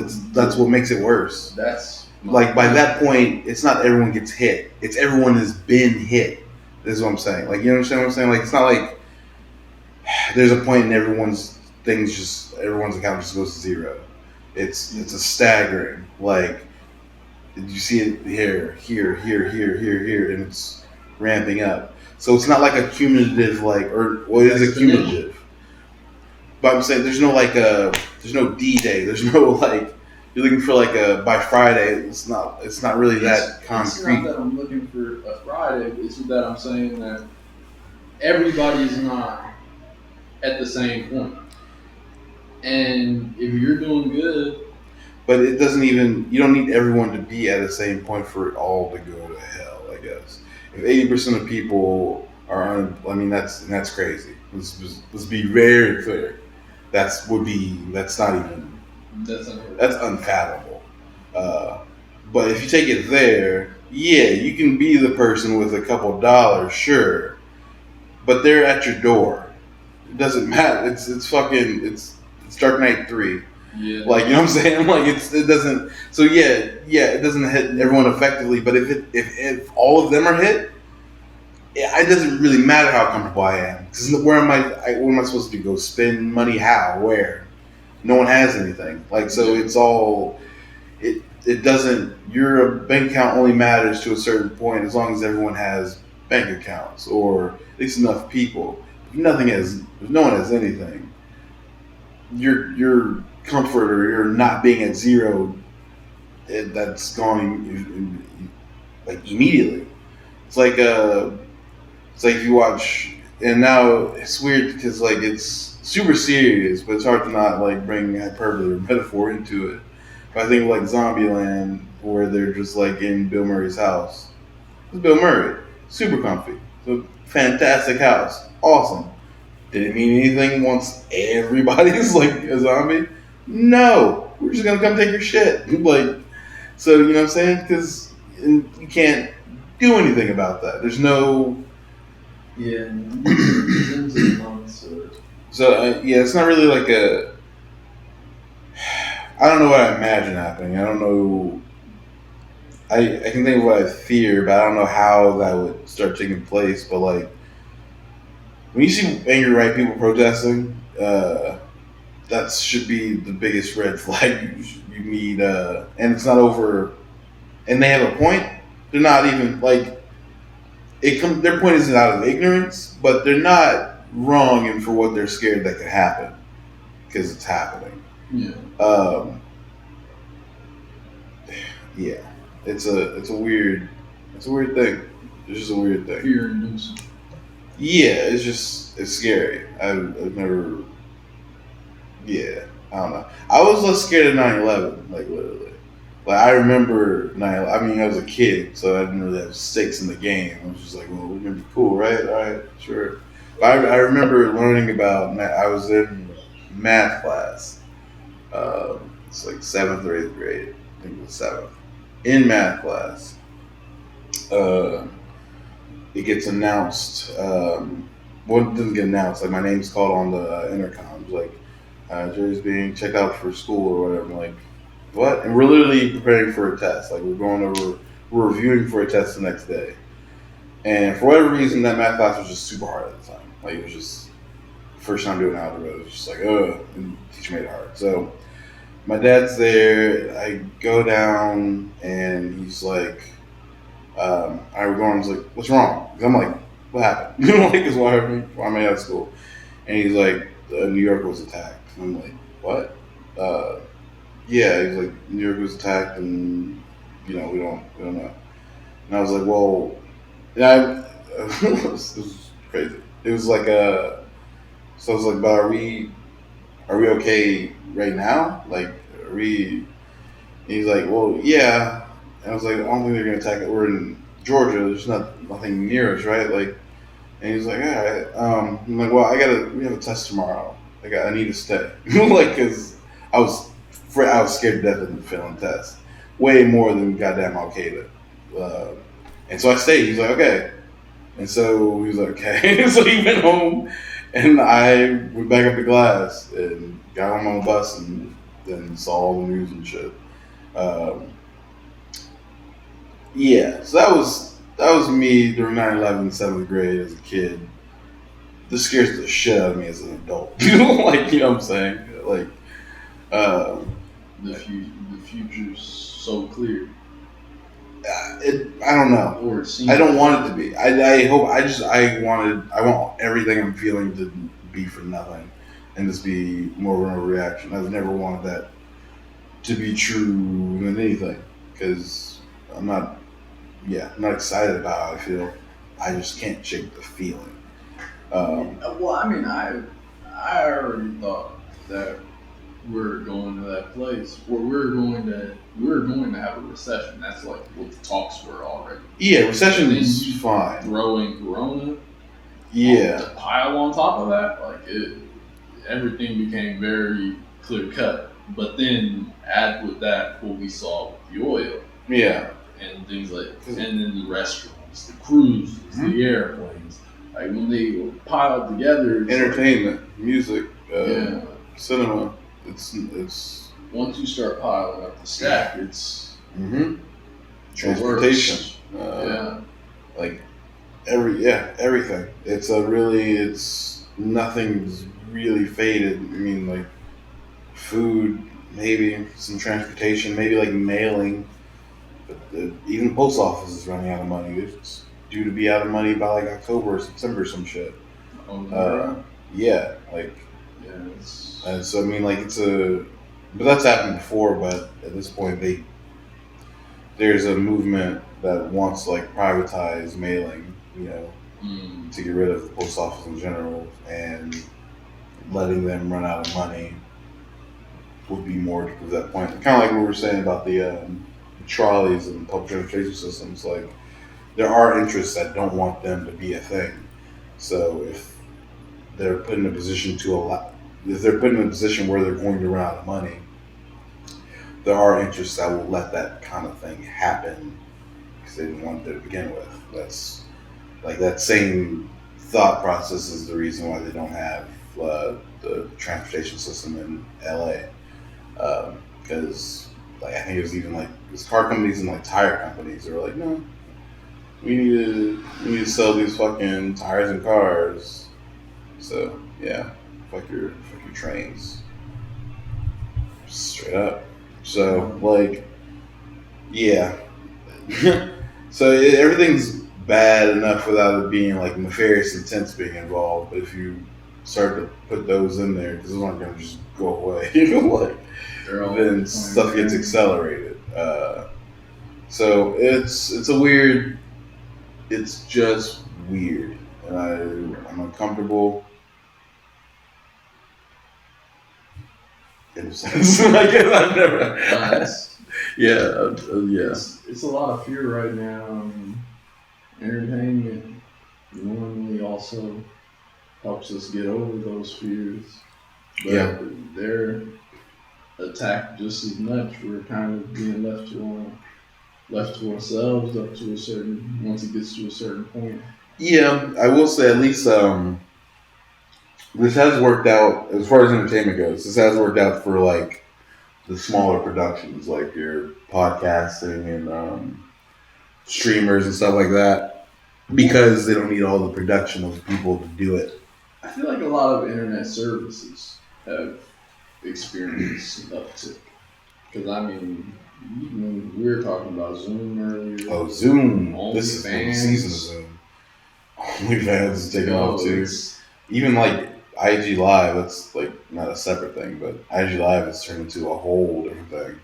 what makes it worse. That's like by that point, it's not everyone gets hit. It's everyone has been hit. This is what I'm saying. Like, you understand what I'm saying? Like, it's not like there's a point in everyone's account just goes to zero. It's a staggering. Like, you see it here, and it's ramping up. So it's not like a cumulative, it is a cumulative. But I'm saying there's no D-Day. There's no you're looking for by Friday. It's not really that concrete. It's not that I'm looking for a Friday. It's that I'm saying that everybody's not at the same point. And if you're doing good, but it doesn't even. You don't need everyone to be at the same point for it all to go to hell. I guess if 80% of people are that's crazy. Let's be very clear. That's unfathomable. But if you take it there, yeah, you can be the person with a couple dollars, sure, but they're at your door. It doesn't matter. It's Dark Knight 3. Yeah. You know what I'm saying? It doesn't. So it doesn't hit everyone effectively. But if all of them are hit, it doesn't really matter how comfortable I am. Because what am I supposed to do? Go spend money? How? Where? No one has anything. So it's all. It doesn't. Your bank account only matters to a certain point as long as everyone has bank accounts or at least enough people. If no one has anything, your comfort or your not being at zero, that's gone immediately. It's like if you watch, and now it's weird because it's super serious, but it's hard to not bring hyperbole or metaphor into it. But I think Zombieland, where they're just in Bill Murray's house. It's Bill Murray, super comfy, it's a fantastic house, awesome. Did it mean anything once everybody's a zombie? No, we're just gonna come take your shit. So you know what I'm saying? Because you can't do anything about that. There's no. Yeah. So it's not really I don't know what I imagine happening. I don't know. I can think of what I fear, but I don't know how that would start taking place. But when you see angry white people protesting, that should be the biggest red flag you need. And it's not over. And they have a point. They're not even their point isn't out of ignorance, but they're not wrong and for what they're scared that could happen because it's happening. Yeah. Yeah. It's a weird thing. It's just a weird thing. Fear inducing. Yeah, it's scary. I've never. Yeah, I don't know. I was less scared of 9/11, literally. I remember 9/11. I mean, I was a kid, so I didn't really have stakes in the game. I was just well, we're gonna be cool, right? All right, sure. But I remember learning about. I was in math class. It's 7th or 8th grade. I think it was 7th. In math class, it gets announced. It doesn't get announced. My name's called on the intercoms. Jerry's being checked out for school or whatever. I'm what? And we're literally preparing for a test. We're reviewing for a test the next day. And for whatever reason, that math class was just super hard at the time. It was just first time doing algebra. It was just and the teacher made it hard. So my dad's there. I go down and he's we're going. He's what's wrong? 'Cause I'm what happened? Like, is why am I out of school? And he's like, New York was attacked. I'm like, what? Yeah, he's like, New York was attacked, and we don't know. And I was like, well, yeah, it was crazy. It was like so I was like, but are we okay right now? Like, are we? And he's like, well, yeah. And I was like, I don't think they're gonna attack it. We're in Georgia. There's nothing near us, right? Like, and he's like, all right. I'm like, well, we have a test tomorrow. I need to stay. Like, cause I was scared to death of the failing test, way more than goddamn Al Qaeda. And so I stayed. He's like, okay. And so he was like, okay. So he went home, and I went back up to class and got home on the bus and then saw all the news and shit. Yeah, so that was me during 9/11, 7th grade as a kid. This scares the shit out of me as an adult. Like, you know what I'm saying? Like, the future's so clear. I don't know. Or it I don't want it to be. I hope. I want everything I'm feeling to be for nothing, and just be more of a reaction. I've never wanted that to be true than anything, because I'm not excited about how I feel. I just can't shake the feeling. Well, I mean, I already thought that we're going to that place where we're going to have a recession. That's like what the talks were already. Yeah, recession is fine. Throwing Corona, yeah, pile on top of that, like everything became very clear cut. But then add with that what we saw with the oil, yeah, and things like, and then the restaurants, the cruises, the airplanes. Like when they were piled together, entertainment, music, cinema. It's once you start piling up the stack, it's transportation. Like everything. Nothing's really faded. I mean, like food, maybe some transportation, maybe like mailing. But even the post office is running out of money. It's due to be out of money by like October or September or some shit. Yeah, like. And so I mean, like but that's happened before. But at this point, there's a movement that wants to like privatize mailing, to get rid of the post office in general, and letting them run out of money would be more to that point. Kind of like what we were saying about the trolleys and public transportation systems. Like there are interests that don't want them to be a thing. So if they're put in a position where they're going to run out of money, there are interests that will let that kind of thing happen because they didn't want it to begin with. That's like that same thought process is the reason why they don't have the transportation system in LA. Because like I think it was even like there's car companies and like tire companies that are like, no, we need to sell these fucking tires and cars. So yeah. Fuck your trains. Straight up. So, like, yeah. So, everything's bad enough without it being, like, nefarious intents being involved. But if you start to put those in there, because those aren't going to just go away, like, then stuff gets accelerated. So, it's a weird, it's just weird. And I'm uncomfortable. In a sense, I guess I've never. It's a lot of fear right now. Entertainment normally also helps us get over those fears, but they're attacked just as much. We're kind of being left to ourselves up to a certain once it gets to a certain point. Yeah, I will say at least. This has worked out as far as entertainment goes. This has worked out for like the smaller productions, like your podcasting and streamers and stuff like that, because they don't need all the production of people to do it. I feel like a lot of internet services have experienced an uptick. Because I mean, even we were talking about Zoom earlier. Oh, Zoom! This is the season of Zoom. OnlyFans is taking off too. Even like IG Live, that's like not a separate thing, but IG Live has turned into a whole different thing.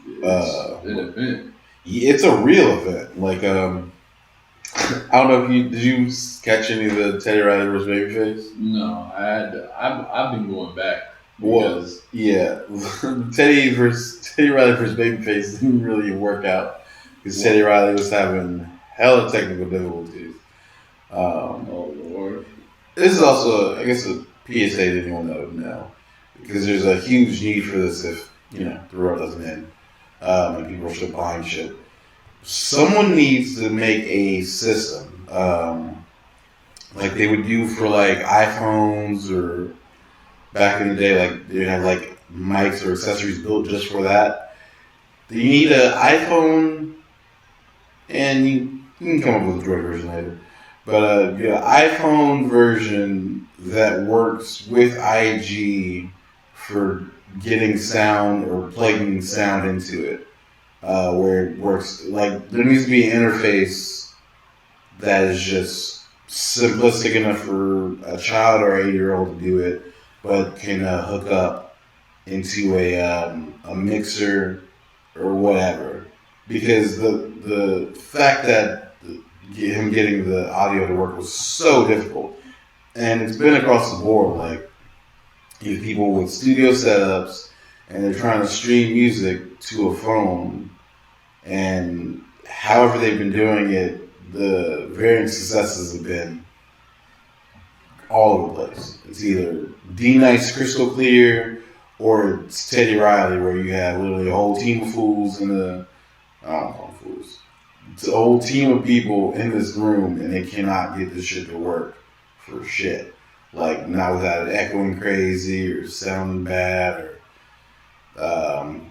It's an event. It's a real event. Like I don't know if did you catch any of the Teddy Riley versus Babyface? No, I've been going back. Well, yeah, Teddy Riley versus Babyface didn't really work out because Teddy Riley was having hella technical difficulties. Oh Lord! This is also, I guess, a PSA that anyone knows now, because there's a huge need for this if the world doesn't end and people are still buying shit. Someone needs to make a system like they would do for like iPhones or back in the day, like they had like mics or accessories built just for that. You need an iPhone, and you can come up with a Droid version later, but an iPhone version that works with IG for getting sound or plugging sound into it. Where it works, like there needs to be an interface that is just simplistic enough for a child or 8-year-old to do it, but can hook up into a mixer or whatever. Because the fact that him getting the audio to work was so difficult, and it's been across the board. Like you have people with studio setups, and they're trying to stream music to a phone. And however they've been doing it, the varying successes have been all over the place. It's either D-Nice Crystal Clear or it's Teddy Riley, where you have literally a whole team of fools I don't call them fools. It's a whole team of people in this room, and they cannot get this shit to work for shit. Like, not without it echoing crazy or sounding bad or...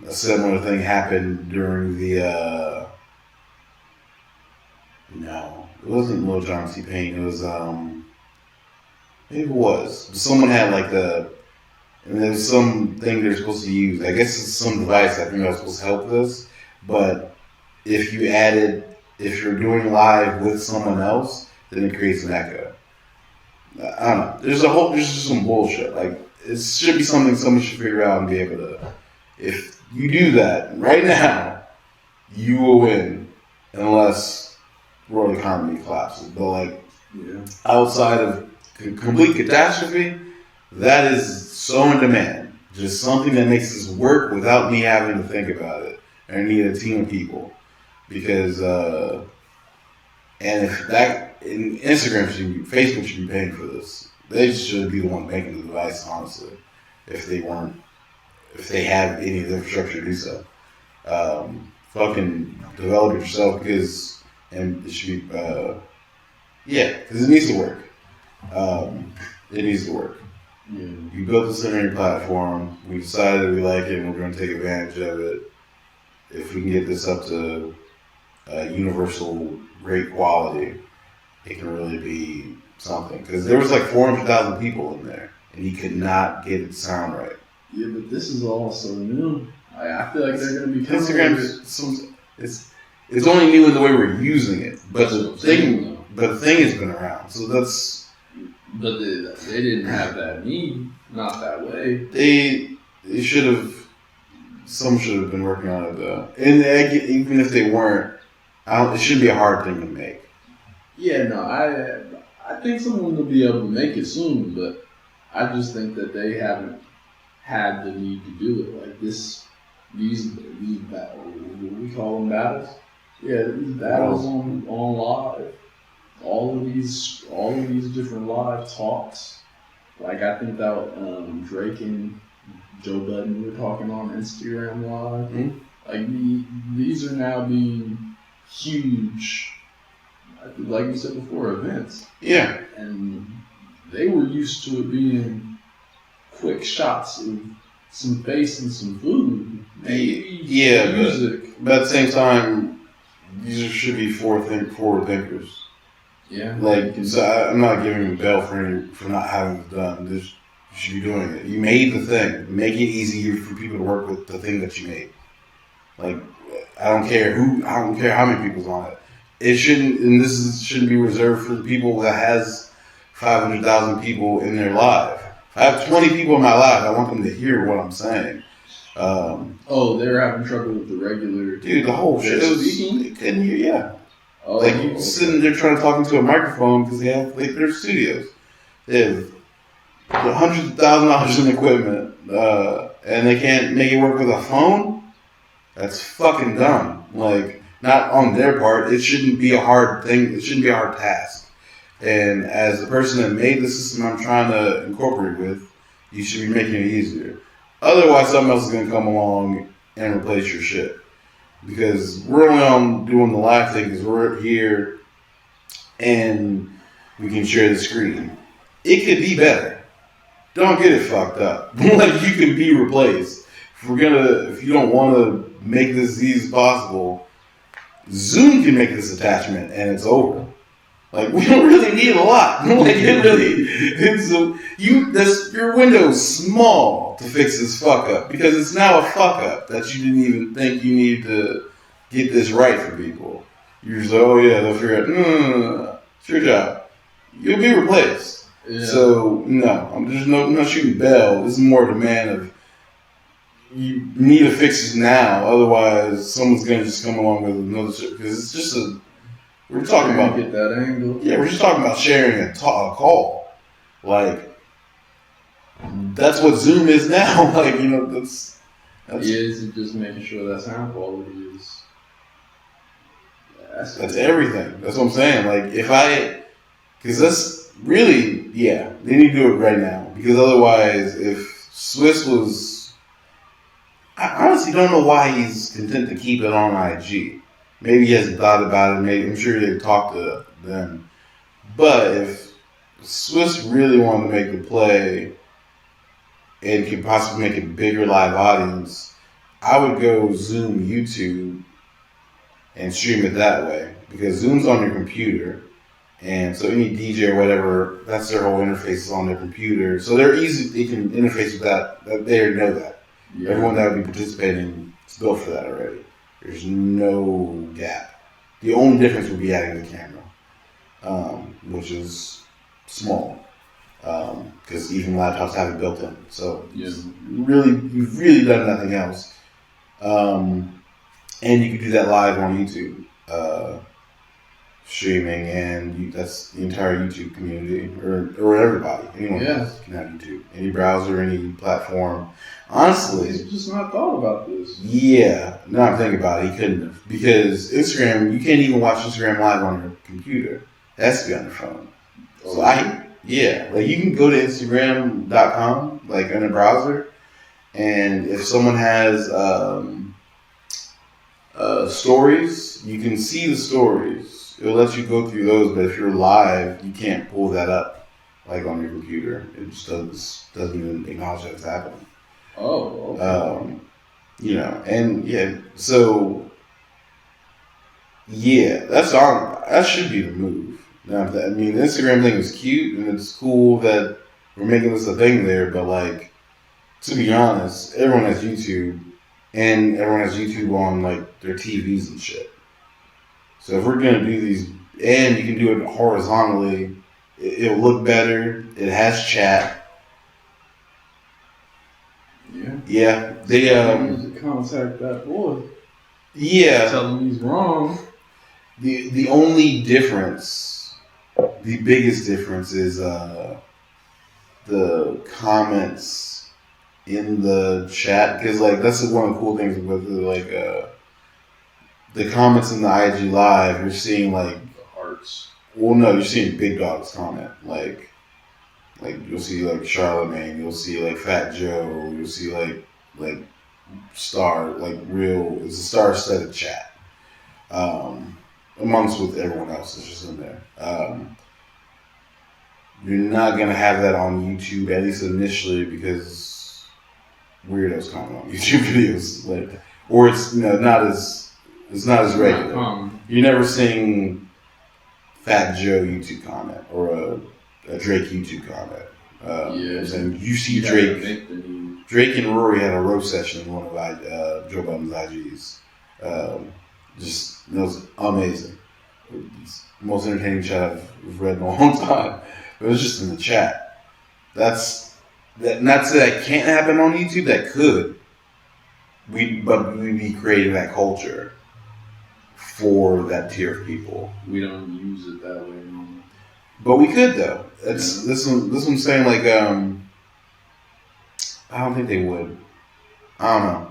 a similar thing happened during the no, it wasn't Lil Jon T-Pain. It was maybe it was. Someone had like and there was something they're supposed to use. I guess it's some device I think that was supposed to help this. But if you're doing live with someone else, then it creates an echo. I don't know. There's just some bullshit. Like it should be something someone should figure out and be able to. If you do that right now, you will win, unless world economy collapses. But outside of complete catastrophe, that is so in demand. Just something that makes this work without me having to think about it. I need a team of people because, and if that, Facebook should be paying for this. They should be the one making the device, honestly, if they have any of the infrastructure to do so. Fucking develop it yourself and it should be, because it needs to work. It needs to work. Yeah. You built this internet platform, we decided we like it and we're going to take advantage of it. If we can get this up to universal great quality, it can really be something. Because there was like 400,000 people in there and he could not get it to sound right. Yeah, but this is all so new. I feel like they're going to be coming. Instagram it's only new in the way we're using it, but the thing has been around. So that's. But they didn't have that need, not that way. They should have. Some should have been working on it though, and even if they weren't, it shouldn't be a hard thing to make. Yeah, no, I think someone will be able to make it soon, but I just think that they haven't had the need to do it. Like these battles, we call them battles. Yeah, these battles on live. All of these different live talks. Like I think that Drake and Joe Budden were talking on Instagram Live. Mm-hmm. Like these are now being huge, like you said before, events. Yeah. And they were used to it being quick shots of some face and some food. Maybe music. But at the same time, these should be forward thinkers. Yeah. I'm not giving him a bell for not having it done. You should be doing it. You made the thing. Make it easier for people to work with the thing that you made. Like, I don't care how many people's on it. it shouldn't, and shouldn't be reserved for the people that has 500,000 people in their live. If I have 20 people in my live, I want them to hear what I'm saying. They're having trouble with the regular. Dude, the whole shit speaking. Couldn't hear. Yeah. Like you sitting there trying to talk into a microphone because they have their studios. They have hundreds of $1,000s in equipment, and they can't make it work with a phone. That's fucking dumb. Like, not on their part. It shouldn't be a hard thing. It shouldn't be a hard task. And as the person that made the system I'm trying to incorporate with, you should be making it easier. Otherwise, something else is going to come along and replace your shit. Because we're only on doing the live thing because we're here and we can share the screen. It could be better. Don't get it fucked up. Like, you can be replaced. If you don't want to make this as easy as possible, Zoom can make this attachment and it's over. Like, we don't really need a lot. Like, your window's small to fix this fuck up because it's now a fuck up that you didn't even think you needed to get this right for people. You're just like, oh yeah, they'll figure out. No. It's your job. You'll be replaced. Yeah. So no, I'm not shooting bell. This is more a demand of you need to fix this now. Otherwise, someone's gonna just come along with another shit because it's just we're talking about get that angle. Yeah, we're just talking about sharing a call. Like, that's what Zoom is now. Like, that's is just making sure that sound quality is. That's everything. That's what I'm saying. Like, because that's really, they need to do it right now. Because otherwise, if Swiss was, I honestly don't know why he's content to keep it on IG. Maybe he hasn't thought about it. Maybe I'm sure they've talked to them. But if Swiss really wanted to make the play and could possibly make a bigger live audience, I would go Zoom YouTube and stream it that way. Because Zoom's on your computer. And so any DJ or whatever, that's their whole interface is on their computer. So they're easy, they can interface with that. They already know that. Yeah. Everyone that would be participating is built for that already. There's no gap. The only difference would be adding the camera, which is small, because even laptops have it built in. So you've really done nothing else. And you can do that live on YouTube, streaming, and that's the entire YouTube community, or everybody. Anyone can have YouTube. Any browser, any platform. Honestly, he's just not thought about this. Yeah, now I'm thinking about it. He couldn't have, because Instagram, you can't even watch Instagram live on your computer. It has to be on your phone. So like you can go to Instagram.com, like in a browser, and if someone has stories, you can see the stories. It'll let you go through those, but if you're live, you can't pull that up like on your computer. It just doesn't even acknowledge that it's happening. Oh, okay. That should be the move. Now, the Instagram thing is cute and it's cool that we're making this a thing there, but like, to be honest, everyone has YouTube, and everyone has YouTube on like their TVs and shit. So if we're gonna do these, and you can do it horizontally, it'll look better. It has chat. Yeah, they contact that boy. Yeah, tell him he's wrong. The only difference, the biggest difference, is the comments in the chat, because like that's one of the cool things with the comments in the IG live. You're seeing like the hearts. Well, no, you're seeing big dogs comment like you'll see like Charlemagne, you'll see like Fat Joe, you'll see like star, like real, it's a star-studded chat, amongst with everyone else that's just in there. You're not gonna have that on YouTube, at least initially, because weirdos comment on YouTube videos, or it's not as regular. You're never seeing Fat Joe YouTube comment or a Drake YouTube comment. And you see Drake and Rory had a roast session in one of Joe Budden's IGs. Just, it was amazing. most entertaining chat I've read in a long time. It was just in the chat. That's not to say that can't happen on YouTube. That could. But we'd be creating that culture for that tier of people. We don't use it that way anymore. But we could though. This one saying like I don't think they would. I don't know.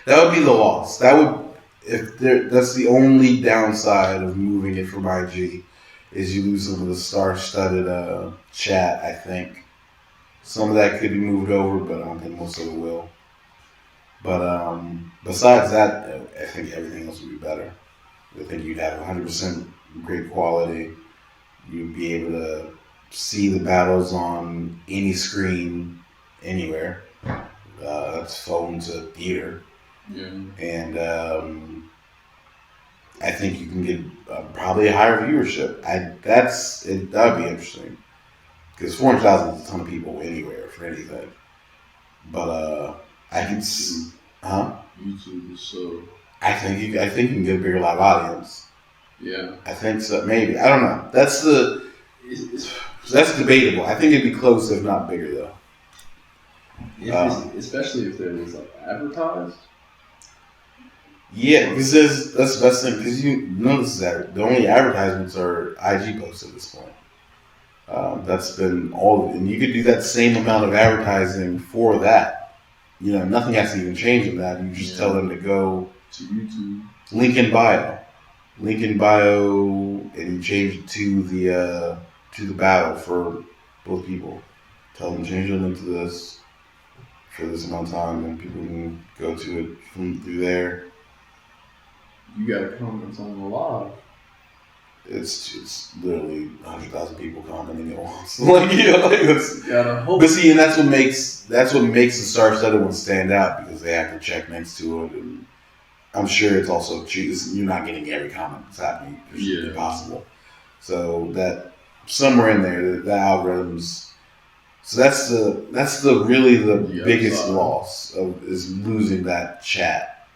That would be the loss. That's the only downside of moving it from IG is you lose some of the star-studded chat. I think some of that could be moved over, but I don't think most of it will. But besides that, I think everything else would be better. I think you'd have 100% great quality. You'd be able to see the battles on any screen, anywhere. That's phone to theater. Yeah. And I think you can get probably a higher viewership. That would be interesting. Because 400,000 is a ton of people anywhere for anything. But I can see, YouTube is so. I think you can get a bigger live audience. Yeah. I think so. Maybe, I don't know. That's debatable. I think it'd be close, if not bigger, though. Especially if there was like advertised. Yeah, because that's the best thing. Because you notice that the only advertisements are IG posts at this point. That's been all of it, and you could do that same amount of advertising for that. Nothing has to even change in that. You just tell them to go to YouTube. Link in bio, and you change it to the battle for both people. Tell them to change the link to this for this amount of time, and people can go to it through there. You got to comment on the live. It's literally 100,000 people commenting at once. Gotta hope. But see, and that's what makes the star-studded one stand out, because they have to check next to it, and I'm sure it's also you're not getting every comment that's happening. It's impossible. So that somewhere in there, the algorithms. So that's the really the biggest loss is losing that chat.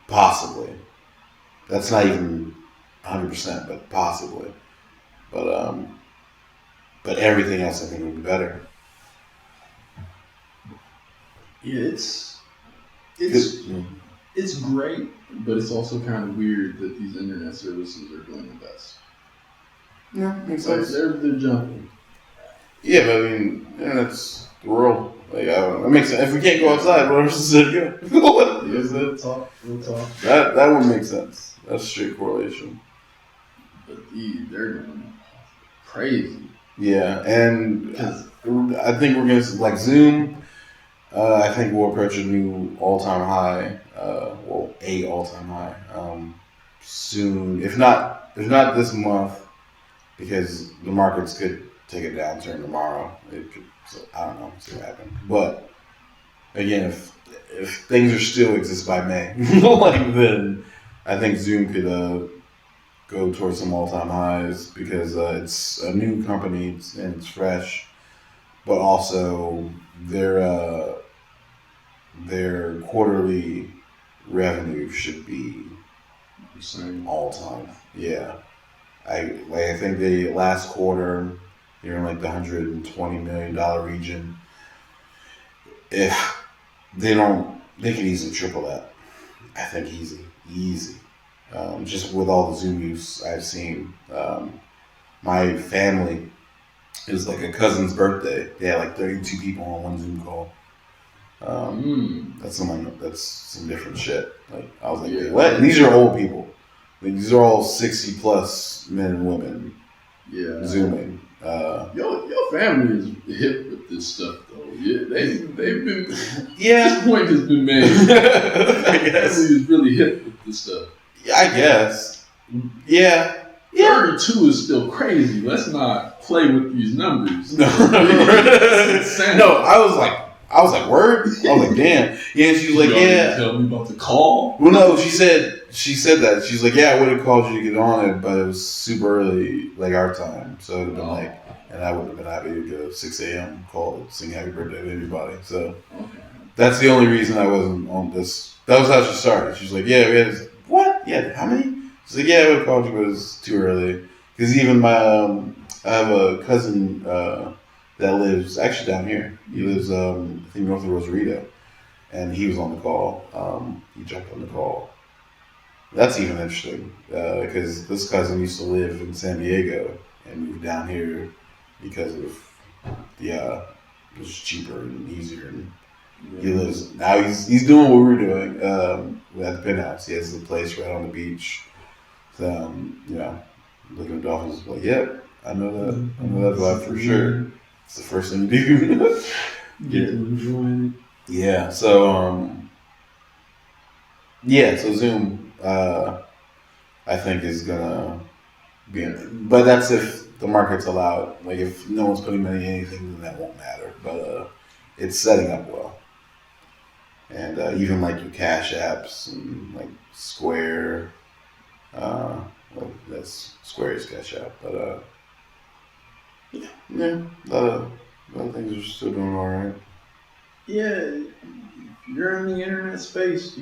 Possibly. That's not even 100%, but possibly. But everything else I think would be better. Yeah, it's great, but it's also kind of weird that these internet services are doing the best. Yeah, makes sense. They're jumping. Yeah, but I mean, that's the world. Like, that makes sense. If we can't go outside, where else is it go? We'll talk. That would make sense. That's straight correlation. But they're going crazy. Yeah, and I think we're gonna like Zoom. I think we'll approach a new all-time high. A all-time high soon. If not this month, because the markets could take a downturn tomorrow. So I don't know. See what happens. But again, if things are still exist by May, then I think Zoom could go towards some all-time highs, because it's a new company and it's fresh, but also their quarterly revenue should be all-time. Yeah, I think the last quarter you're in like the $120 million region. If they can easily triple that. I think easy. Just with all the Zoom use I've seen. My family, it was like a cousin's birthday. They had like 32 people on one Zoom call. That's some different shit. Like, I was like, wait, what? And these are old people. Like, these are all 60 plus men and women. Yeah. Zooming. Your family is hip with this stuff, though. Yeah, they've been. Yeah. This point has been made. I guess family is really hip with this stuff. Yeah, I guess. Yeah. 32 is still crazy. Let's not play with these numbers. No, I was like, word? I was like, damn. Yeah, she was like, yeah. Tell me about the call? Well, no, she said that. She's like, yeah, I would have called you to get on it, but it was super early, like our time. So it would have been and I would have been happy to get a 6 a.m. call, sing happy birthday to everybody. So that's the only reason I wasn't on this. That was how she started. She was like, yeah, we had this. What? Yeah, how many? So yeah, I would call you, but it's too early. Because even my, I have a cousin that lives actually down here. He lives, I think, north of Rosarito, and he was on the call. He jumped on the call. That's even interesting because this cousin used to live in San Diego and moved down here because of it was cheaper and easier. And he lives now. He's doing what we're doing at the penthouse. He has a place right on the beach. So, looking at dolphins, like, yep, I know that vibe for sure. It's the first thing you do. Get to enjoying it. Yeah. So so Zoom, I think is gonna be but that's if the market's allowed. Like if no one's putting money in anything, then that won't matter. But it's setting up well, and even like your Cash Apps and like Square, well, that's Square's Cash App, but a lot of things are still doing all right. Yeah, you're in the internet space.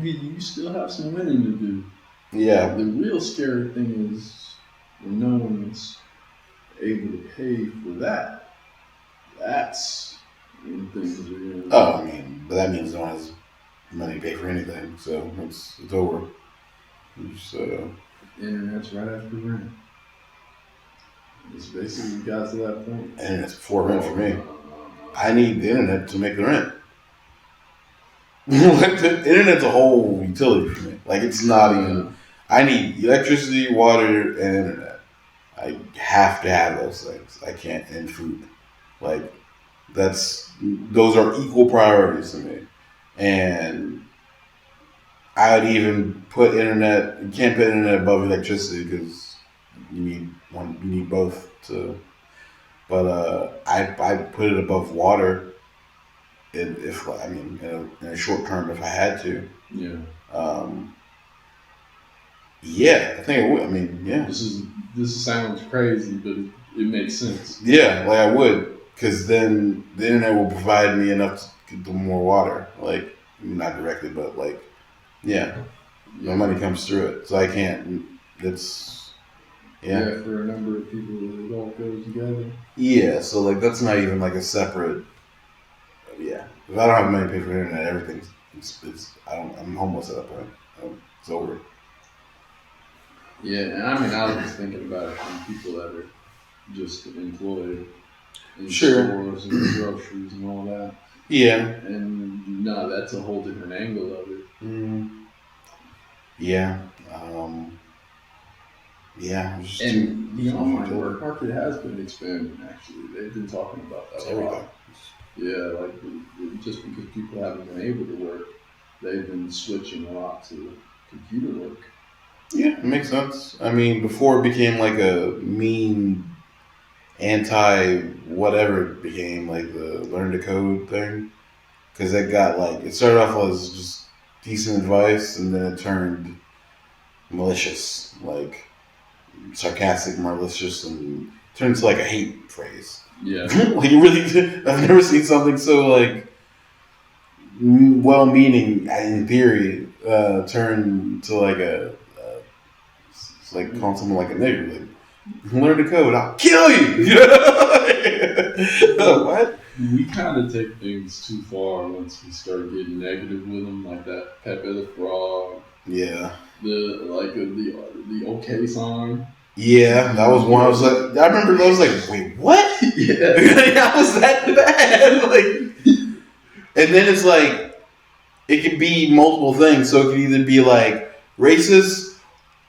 You still have some winning to do. Yeah. The real scary thing is when no one's able to pay for that. That's when things are going. Oh, I mean, but that means no one has money to pay for anything, so it's over. The internet's right after rent. It's basically got to that point. Internet's before rent for me. I need the internet to make the rent. Like the internet's a whole utility for me. Like it's not even. I need electricity, water, and internet. I have to have those things. I can't, and food. Like those are equal priorities to me. And I would even put internet. You can't put internet above electricity because you need one. You need both to. But I put it above water. In a short term, if I had to. Yeah. Yeah, I think it would. I mean, yeah. This sounds crazy, but it makes sense. Yeah, like I would, because then the internet will provide me enough to get more water. Like not directly, but like, yeah, my money comes through it, so I can't. It's yeah. For a number of people, it all goes together. Yeah, so like that's not even like a separate. Yeah, if I don't have money to pay for internet, everything's I'm homeless at that point. It's over. Yeah, and I mean, I was just thinking about it from people that are just employed in stores and groceries and all that. Yeah. And no, that's a whole different angle of it. Mm. Yeah. Just and the online work market has been expanding, actually. They've been talking about that a lot. Yeah, like just because people haven't been able to work, they've been switching a lot to computer work. Yeah, it makes sense. I mean, before it became like a mean anti-whatever it became, like the learn to code thing. Because it got like, it started off as just decent advice and then it turned malicious, like sarcastic, malicious, and turned into like a hate phrase. Yeah. Like you really, I've never seen something so like well-meaning in theory turn to like it's like calling someone like a nigger. Like, learn to code, I'll kill you. What? We kind of take things too far once we start getting negative with them, like that Pepe the Frog. Yeah. The OK song. Yeah, that was one. I was like, I remember. I was like, wait, what? Yeah, how was that bad? Like, and then it's like, it could be multiple things. So it could either be like racist,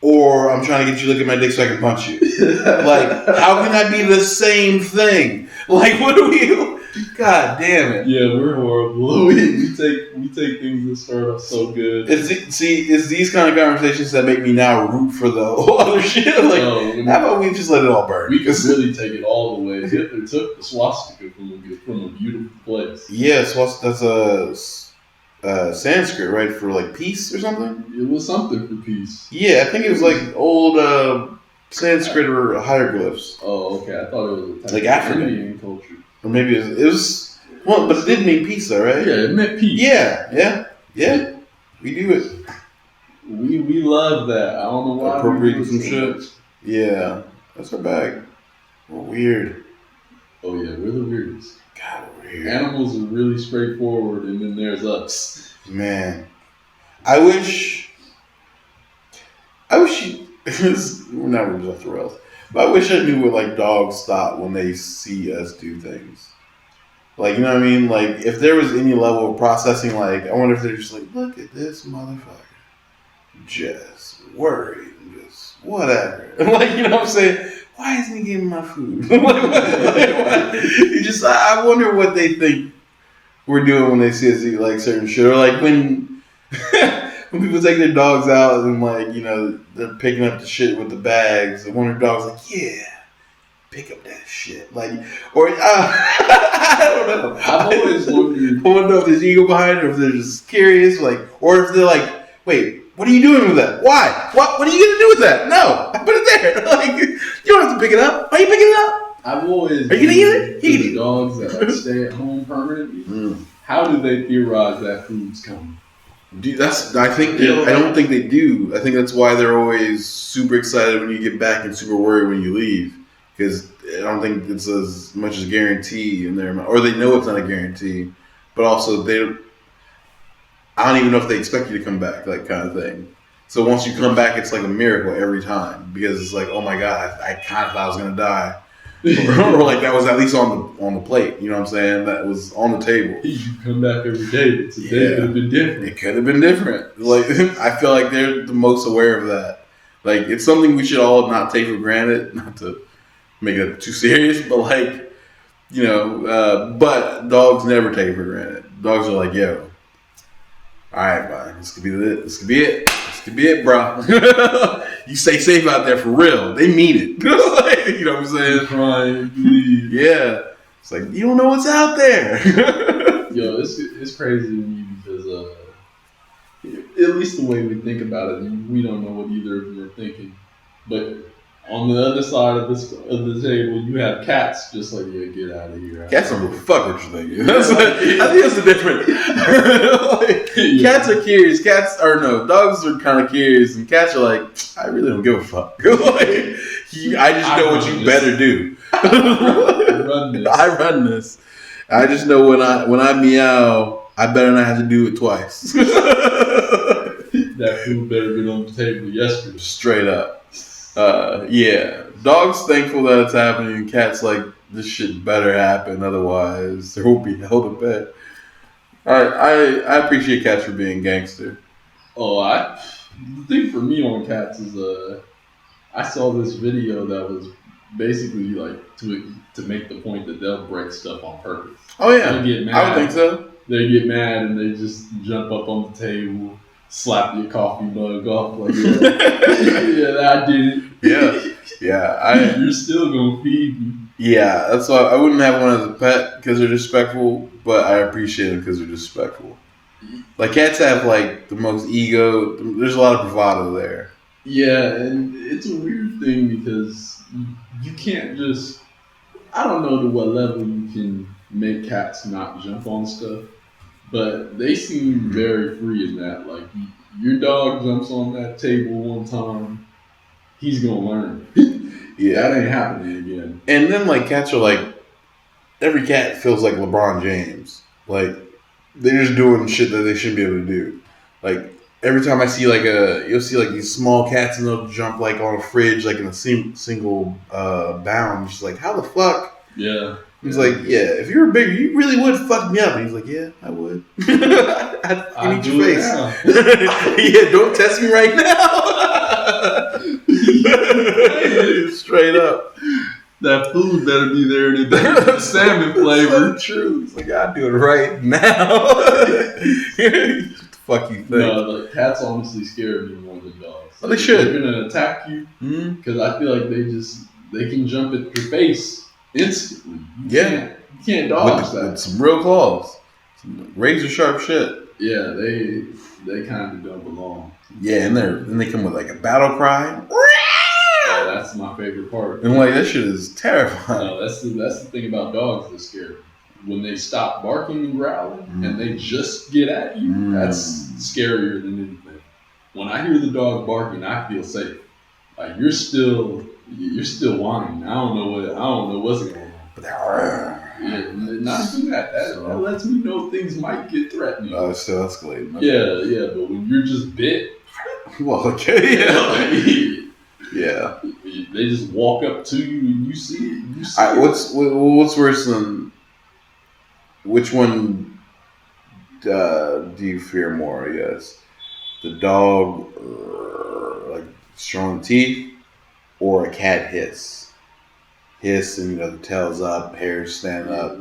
or I'm trying to get you to look at my dick so I can punch you. Like, how can that be the same thing? Like, what do we? God damn it! Yeah, we're horrible. We take things that start off so good. It's these kind of conversations that make me now root for the other shit. Like, how about we just let it all burn? We could really take it all the way. Hitler took the swastika from a beautiful place. Yeah, that's a Sanskrit, right, for like peace or something. It was something for peace. Yeah, I think it was like old Sanskrit or hieroglyphs. Oh, okay. I thought it was a type like of African Indian culture. Or maybe it was well, but it did mean peace, though, right? Yeah, it meant peace. Yeah. We do it. We love that. I don't know why. Appropriate some shit. Much. Yeah, that's our bag. We're weird. Oh yeah, we're the weirdest. God, we're weird. Animals are really straightforward, and then there's us. Man, I wish you. We're not really off the rails, but I wish I knew what like dogs thought when they see us do things. Like, you know what I mean? Like, if there was any level of processing, like, I wonder if they're just like, look at this motherfucker, just worried and just whatever. Like, you know what I'm saying? Why isn't he giving my food? I wonder what they think we're doing when they see us eat like certain shit, or like when people take their dogs out and like, you know, they're picking up the shit with the bags, and one of the dogs like, yeah, pick up that shit, like, or I don't know. I've always wondered. I want to know if there's ego behind it, or if they're just curious, like, or if they're like, wait, what are you doing with that? Why? What are you gonna do with that? No, I put it there. Like, you don't have to pick it up. Why are you picking it up? I've always. Are you gonna eat it? The dogs that like stay at home permanently. How do they theorize that food's coming? I don't think they do. I think that's why they're always super excited when you get back and super worried when you leave, because I don't think it's as much as a guarantee in their mind, or they know it's not a guarantee, but also I don't even know if they expect you to come back, like, kind of thing. So once you come back, it's like a miracle every time, because it's like, oh my god, I kind of thought I was gonna die, or like that was at least on the plate. You know what I'm saying? That was on the table. You come back every day. Today could have been different. It could have been different. Like, I feel like they're the most aware of that. Like, it's something we should all not take for granted. Not to make it too serious, but like, you know, but dogs never take it for granted. Dogs are like, yo, all right, bye. This could be it. This could be it. This could be it, bro. You stay safe out there for real. They mean it. Like, you know what I'm saying? Crying, bleed. Yeah. It's like, you don't know what's out there. Yo, it's crazy to me because at least the way we think about it, we don't know what either of them are thinking. But on the other side of the table, you have cats just like, yeah, get out of here. Cats don't give a fuck what you're thinking. I think that's the difference. Like, cats are curious. Dogs are kind of curious, and cats are like, I really don't give a fuck. Like, I just know what you better do. I run this. I just know when I meow, I better not have to do it twice. That food better get on the table yesterday. Straight up. Yeah. Dogs thankful that it's happening. Cats like, this shit better happen, otherwise there won't be held in bed. I appreciate cats for being gangster. Oh, the thing for me on cats is I saw this video that was basically like to make the point that they'll break stuff on purpose. Oh yeah, I would think so. They get mad and they just jump up on the table, slap your coffee mug off like that. Yeah, I did it. Yeah. You're still gonna feed me. Yeah, that's why I wouldn't have one as a pet because they're disrespectful, but I appreciate them because they're disrespectful. Like, cats have like the most ego. There's a lot of bravado there. Yeah, and it's a weird thing because you can't just. I don't know to what level you can make cats not jump on stuff, but they seem very free in that. Like, your dog jumps on that table one time, he's gonna learn. Yeah, that ain't happening again. And then like cats are like, every cat feels like LeBron James. Like, they're just doing shit that they shouldn't be able to do. Like, every time I see you'll see like these small cats and they'll jump like on a fridge like in a single bound. Just like, how the fuck? Yeah. He's like, yeah, if you were bigger, you really would fuck me up. And he's like, yeah, I would. I'd eat your face. Yeah, don't test me right now. Straight up. That food better be there today. Salmon flavor. True. It's like, I'll do it right now. What the fuck you think? No, like, cats honestly scare me more than dogs. Well, they should. They're gonna attack you because I feel like they can jump at your face instantly. You can't dodge that. With some real claws. Some razor sharp shit. Yeah, they kind of don't belong. Yeah, and they come with like a battle cry. Yeah, that's my favorite part. And like, that shit is terrifying. No, that's the thing about dogs that scare me. When they stop barking and growling and they just get at you, that's scarier than anything. when I hear the dog barking, I feel safe. Like you're still whining. I don't know what's going on. Yeah, not even that. That lets me know things might get threatening. Oh, it's still escalating. Yeah, but when you're just bit, well, okay, yeah. They just walk up to you and you see it. What's worse than? Which one do you fear more? I guess the dog, like strong teeth, or a cat hiss, and the tail's up, hairs stand up.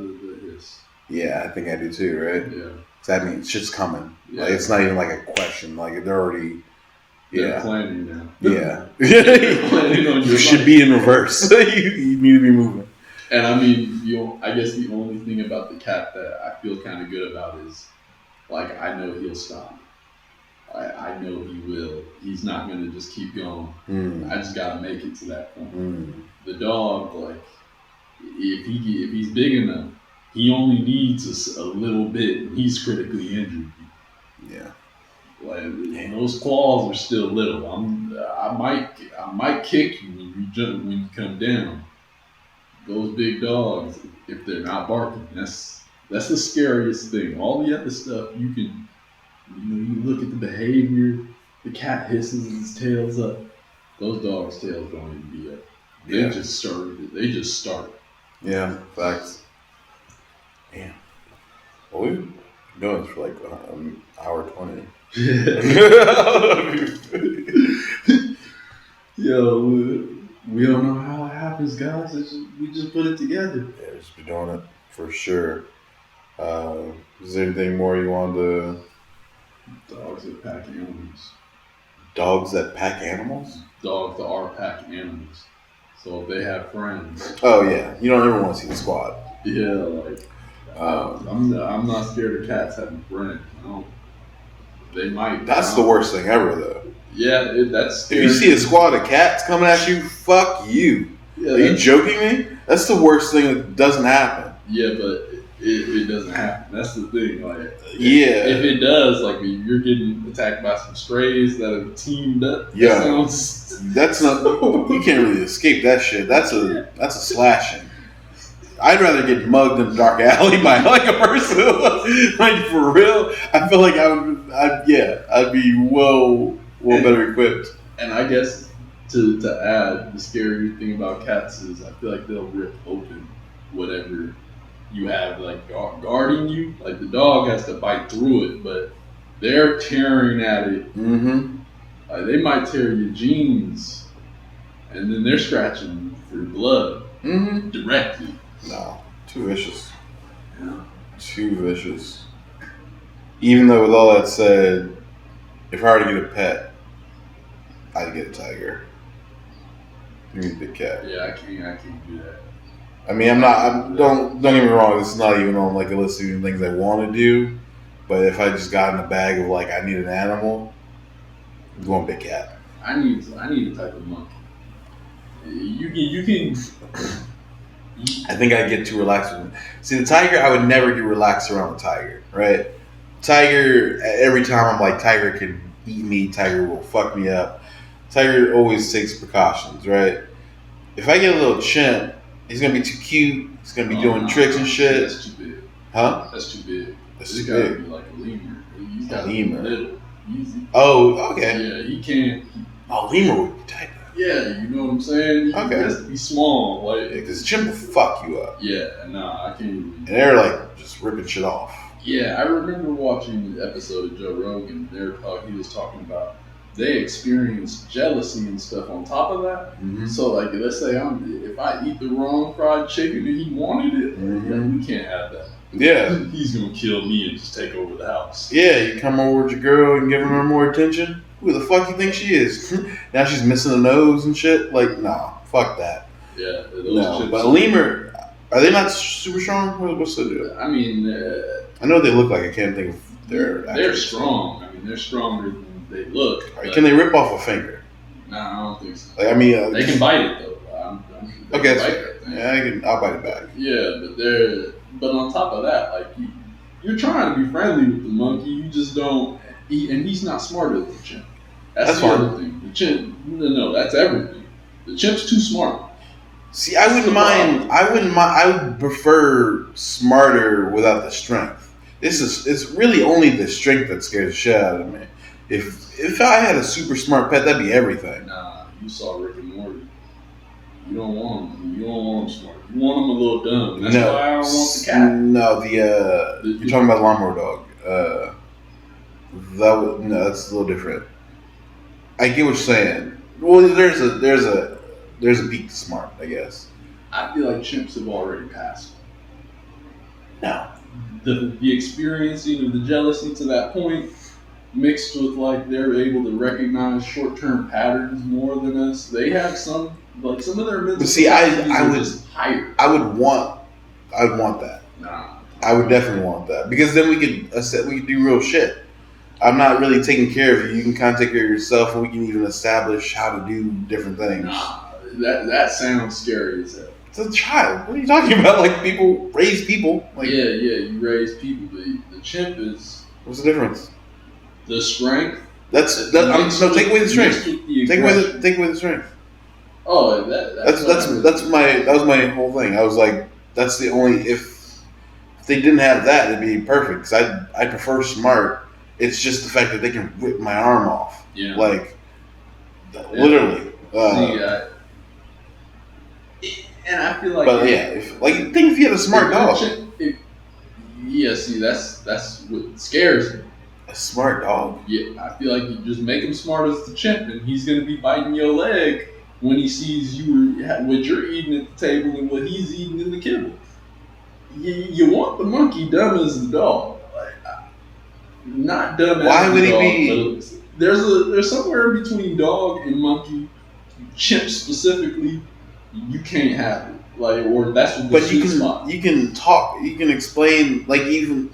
Yeah, I think I do too. Right? Yeah. So that means shit's coming. Yeah. Like it's not even like a question. Like they're already. They're planning now. Yeah. You should be in reverse. you need to be moving. And I mean, I guess the only thing about the cat that I feel kind of good about is, like, I know he'll stop. I know he will. He's not going to just keep going. I just got to make it to that point. The dog, like, if he's big enough, he only needs a little bit, and he's critically injured. Yeah. Like, those claws are still little. I might kick you when you come down. Those big dogs, if they're not barking, that's the scariest thing. All the other stuff you can, you look at the behavior. The cat hisses his tails up. Those dogs' tails don't even be up. They just start. Yeah, facts. Damn. Well, we've been doing this for like an hour 20. Yo, we don't know how it happens, guys. We just put it together. Yeah, just be doing it for sure. Is there anything more you want to? Dogs that pack animals. Dogs that pack animals? Dogs that are pack animals. So if they have friends. Oh yeah, you don't ever want to see the squad. Yeah, like I'm not scared of cats having friends. No. They might. That's the worst thing ever, though. Yeah, that's scary. If you see a squad of cats coming at you, fuck you. Yeah, are you joking me? That's the worst thing that doesn't happen. Yeah, but it doesn't happen. That's the thing. Like, if it does, like you're getting attacked by some strays that have teamed up. Yeah, that's not. You can't really escape that shit. That's a slashing. I'd rather get mugged in a dark alley by like a person. Like for real, I feel like I'd be well better equipped. And I guess to add, the scary thing about cats is I feel like they'll rip open whatever you have like guarding you. Like the dog has to bite through it, but they're tearing at it. Mm-hmm. Like they might tear your jeans, and then they're scratching for blood directly. No, too vicious. Yeah. Too vicious. Even though with all that said, if I were to get a pet, I'd get a tiger. Give me a big cat. Yeah, I can't do that. I mean, don't get me wrong, this is not even on like a list of things I want to do, but if I just got in a bag of like I need an animal, I'm going big cat. I need a type of monkey. You can I think I'd get too relaxed with him. See, the tiger, I would never get relaxed around the tiger, right? Tiger, every time I'm like, tiger can eat me, tiger will fuck me up. Tiger always takes precautions, right? If I get a little chimp, he's going to be too cute. He's going to be doing tricks and shit. That's too big. Huh? That's too big. That's too big. Be like a lemur. He's got lemur. Little. Easy. Oh, okay. Yeah, he can't. Lemur would be tight. Yeah, you know what I'm saying? He has to be small. Like, because chimp will fuck you up. Yeah, nah, I can't even. And they're like just ripping shit off. Yeah, I remember watching the episode of Joe Rogan. He was talking about they experience jealousy and stuff on top of that. Mm-hmm. So, like, let's say if I eat the wrong fried chicken and he wanted it, we can't have that. Yeah. He's going to kill me and just take over the house. Yeah, you come over with your girl and give her more attention. Who the fuck you think she is? Now she's missing a nose and shit? Like, nah, fuck that. Yeah. But a lemur, are they not super strong? What's the deal? I mean... I know what they look like. I can't think of They're strong. I mean, they're stronger than they look. Right, can they rip off a finger? Nah, I don't think so. Like, I mean... they can bite it, though. I'll bite it back. Yeah, but on top of that, like, you're trying to be friendly with the monkey. You just don't... And he's not smarter than the chimp. That's the other thing. The chimp, no, that's everything. The chimp's too smart. See, I wouldn't mind. I would prefer smarter without the strength. It's really only the strength that scares the shit out of me. If I had a super smart pet, that'd be everything. Nah, you saw Rick and Morty. You don't want him. You don't want him smart. You want him a little dumb. That's why I don't want the cat. No, you're talking about Lawnmower Dog. That's a little different. I get what you're saying. Well, there's a peak to smart, I guess. I feel like chimps have already passed. No. The experiencing of the jealousy to that point, mixed with like they're able to recognize short-term patterns more than us. They have some of their mental. But see, I would just higher. I would want that. Nah. I would definitely want that because then we could do real shit. I'm not really taking care of you. You can kind of take care of yourself, and we can even establish how to do different things. Nah, that sounds scary as hell. It's a child. What are you talking about? Like people raise people. Like, yeah, you raise people. The chimp is. What's the difference? The strength. No, take away the strength. Take away the strength. Oh, that was my whole thing. I was like, that's the only if they didn't have that, it'd be perfect. Because I prefer smart. It's just the fact that they can rip my arm off. Yeah. Like, literally. And I feel like. But think if you had a smart dog. See, that's what scares me. A smart dog. Yeah, I feel like you just make him smart as the chimp, and he's gonna be biting your leg when he sees what you're eating at the table and what he's eating in the kibble. You want the monkey dumb as the dog. Not dumb. Why would he be? There's somewhere between dog and monkey, chimp specifically. You can't have it, or that's what. But you can talk. You can explain. Like even,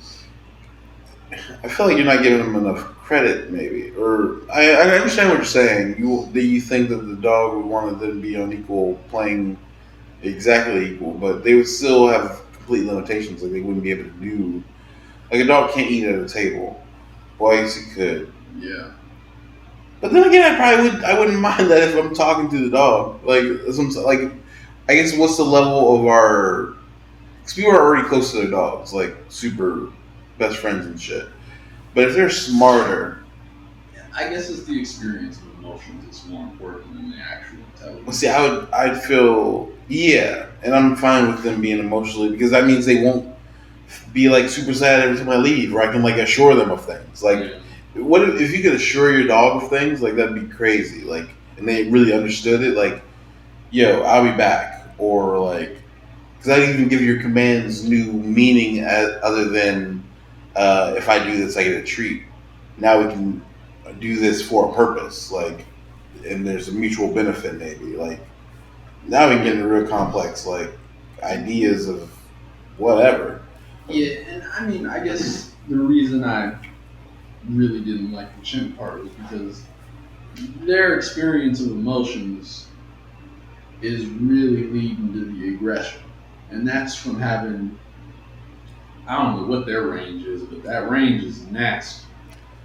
I feel like you're not giving him enough credit, maybe. Or I understand what you're saying. You think that the dog would want to then be on equal playing, exactly equal, but they would still have complete limitations. Like they wouldn't be able to do. Like a dog can't eat at a table. Well, I guess he could. Yeah. But then again, I wouldn't mind that if I'm talking to the dog. I guess what's the level of our? Because people are already close to their dogs, like super best friends and shit. But if they're smarter, I guess it's the experience of emotions that's more important than the actual intelligence. Well, see, I'd feel and I'm fine with them being emotionally because that means they won't be like super sad every time I leave, or I can like assure them of things. Like, what if you could assure your dog of things? Like that'd be crazy. Like, and they really understood it. Like, yo, I'll be back, or like, because I'd even give your commands new meaning other than if I do this, I get a treat. Now we can do this for a purpose, like, and there's a mutual benefit maybe. Like, now we can get into real complex like ideas of whatever. Yeah, and I mean, I guess the reason I really didn't like the chimp part was because their experience of emotions is really leading to the aggression. And that's from having, I don't know what their range is, but that range is nasty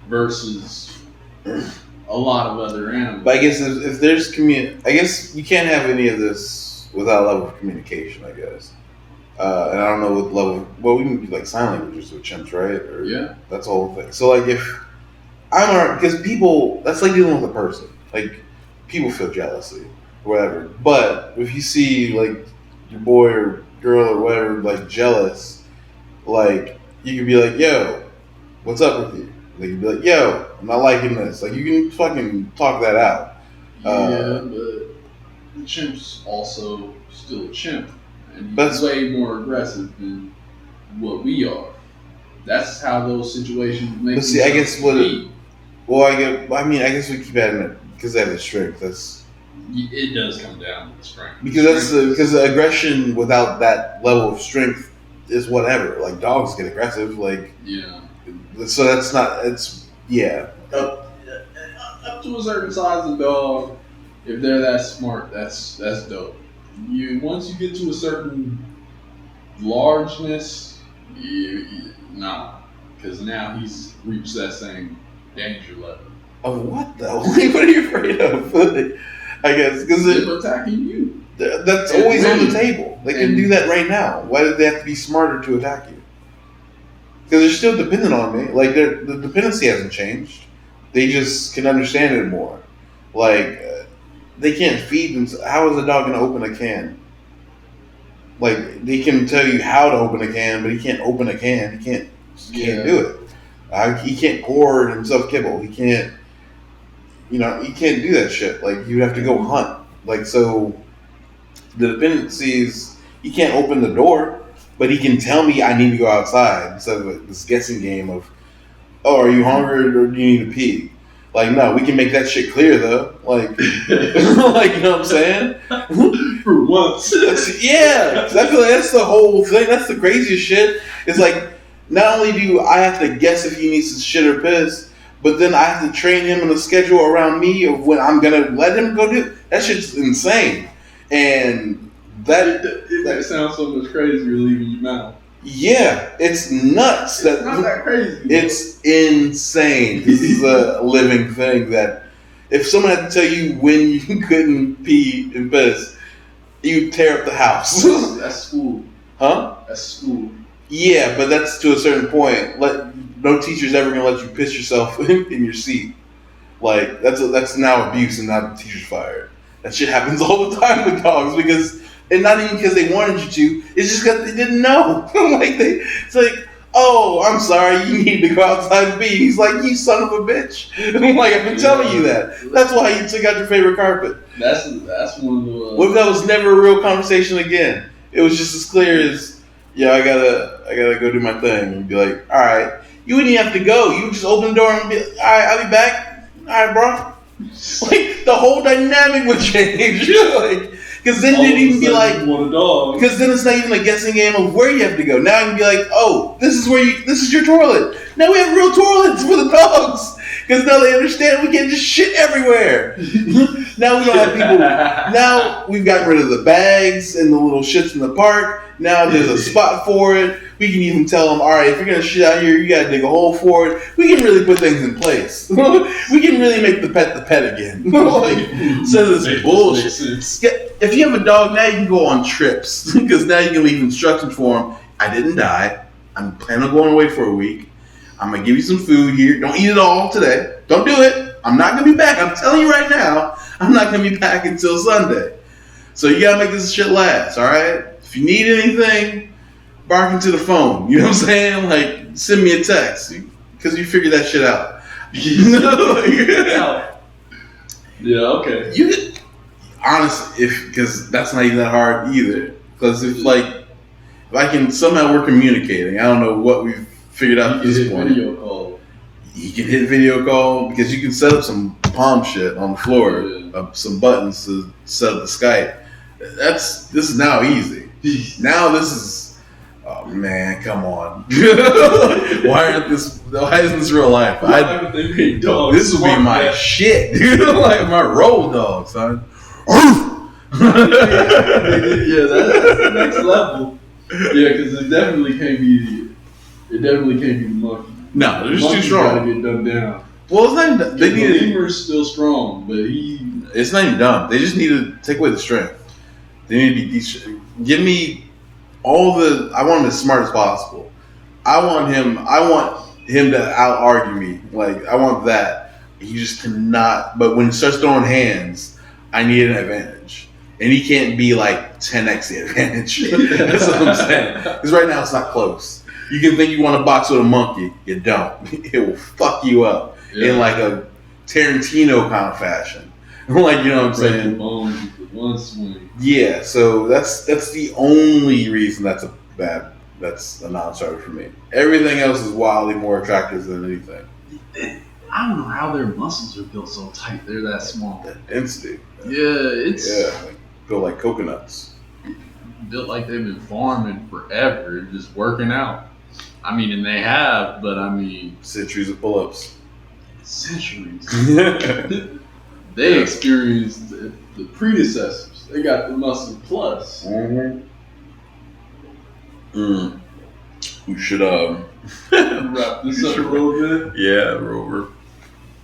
versus a lot of other animals. But I guess if there's I guess you can't have any of this without a level of communication, I guess. And I don't know what level. Well, we can do like sign languages with chimps, right? Or, yeah, that's the whole thing. So like, if I'm because people, that's like dealing with a person. Like people feel jealousy, or whatever. But if you see like your boy or girl or whatever like jealous, like you could be like, "Yo, what's up with you?" Like you'd be like, "Yo, I'm not liking this." Like you can fucking talk that out. Yeah, but the chimp's also still a chimp. And he's way more aggressive than what we are. That's how those situations make. But see, I guess I guess we keep adding it because they have the strength. It does come down to the strength. Because because the aggression without that level of strength is whatever. Like dogs get aggressive. Like So that's not. It's up to a certain size of dog. If they're that smart, that's dope. Once you get to a certain largeness, nah, because now he's reached that same danger level. Of what though? What are you afraid of? I guess because they're attacking you. That's always on the table. They can do that right now. Why do they have to be smarter to attack you? Because they're still dependent on me. Like the dependency hasn't changed. They just can understand it more. Like they can't feed themselves. How is a dog going to open a can? Like they can tell you how to open a can, but he can't open a can. He can't do it. He can't pour himself kibble. He can't. You can't do that shit. Like you have to go hunt. Like so, the dependencies. He can't open the door, but he can tell me I need to go outside instead of this guessing game of, oh, are you hungry or do you need to pee? Like no, we can make that shit clear though. Like, like you know what I'm saying? For once, yeah, exactly. That's the whole thing. That's the craziest shit. It's like not only do I have to guess if he needs to shit or piss. But then I have to train him in a schedule around me of when I'm gonna let him go do that. Shit's insane, and that sounds so much crazier leaving your mouth. Yeah, it's nuts. It's not that crazy. It's insane. This is a living thing that if someone had to tell you when you couldn't pee and piss, you'd tear up the house. That's school. Huh? That's school. Yeah, but that's to a certain point. No teacher's ever gonna let you piss yourself in your seat. Like that's now abuse, and now the teacher's fired. That shit happens all the time with dogs and not even because they wanted you to. It's just because they didn't know. It's like, oh, I'm sorry, you need to go outside and pee. He's like, you son of a bitch. I'm like, I've been telling you that. That's why you took out your favorite carpet. That's one of the. What if that was never a real conversation again? It was just as clear as, yeah, I gotta go do my thing, and be like, all right. You wouldn't even have to go. You would just open the door and be like, all right, I'll be back. All right, bro. Like, the whole dynamic would change. Because then it'd even be like, because then it's not even a guessing game of where you have to go. Now you can be like, oh, this is your toilet. Now we have real toilets for the dogs. Because now they understand we can't just shit everywhere. Now we don't have people. Now we've gotten rid of the bags and the little shits in the park. Now there's a spot for it. We can even tell them, all right, if you're going to shit out here, you got to dig a hole for it. We can really put things in place. We can really make the pet again. So this bullshit. If you have a dog, now you can go on trips. Because now you can leave instructions for them. I didn't die. I'm planning on going away for a week. I'm going to give you some food here. Don't eat it all today. Don't do it. I'm not going to be back. I'm telling you right now, I'm not going to be back until Sunday. So you got to make this shit last, all right? If you need anything, bark into the phone. You know what I'm saying? Like, send me a text. Because you figured that shit out. Yeah, okay. Honestly, because that's not even that hard either. Because if I can somehow we're communicating, I don't know what we've figured out at this point. Video call. You can hit video call because you can set up some palm shit on the floor, some buttons to set up the Skype. This is now easy. Now this is, oh man, come on. Why isn't this real life? This would be my shit, dude. Like my road dog, son. Yeah, that's the next level. Yeah, because it definitely can't be the monkey. No, they're just too strong. Gotta get dumbed down. Well, it's not even. The lemur's still strong, but it's not even dumb. They just need to take away the strength. They need to be give me all the. I want him as smart as possible. I want him to out argue me. Like I want that. He just cannot. But when he starts throwing hands, I need an advantage, and he can't be like 10x the advantage. That's what I'm saying. Because right now it's not close. You can think you want to box with a monkey. You don't. It will fuck you up in like a Tarantino kind of fashion. Like, you know what I'm saying? One swing. Yeah, so that's the only reason that's a non-starter for me. Everything else is wildly more attractive than anything. I don't know how their muscles are built so tight. They're that small. That density. Built like coconuts. Built like they've been farming forever and just working out. I mean, and they have, but I mean... Centuries of pull-ups. Centuries. They experienced the predecessors. They got the muscle plus. Mm-hmm. We should wrap this up a little bit. Yeah, Rover.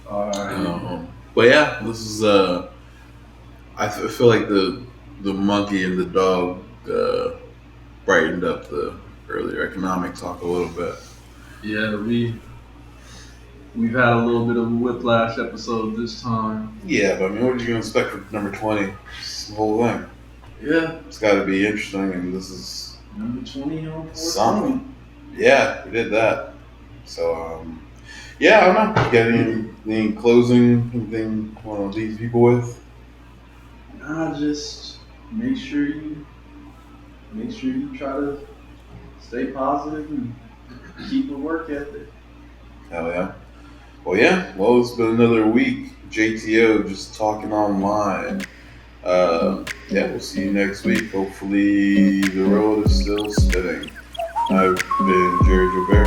All right. But yeah, this is I feel like the monkey and the dog brightened up the earlier economic talk a little bit. Yeah, we've had a little bit of a whiplash episode this time. Yeah, but I mean, what are you gonna expect for number 20? It's the whole thing. Yeah, it's got to be interesting, and this is number 20 on something. Yeah, we did that. So yeah, I don't know. You got any closing anything you want to leave people with? Nah, just make sure you try to stay positive and keep a work ethic. Hell yeah. Well, it's been another week. JTO just talking online. We'll see you next week. Hopefully the road is still spinning. I've been Jared Joubert.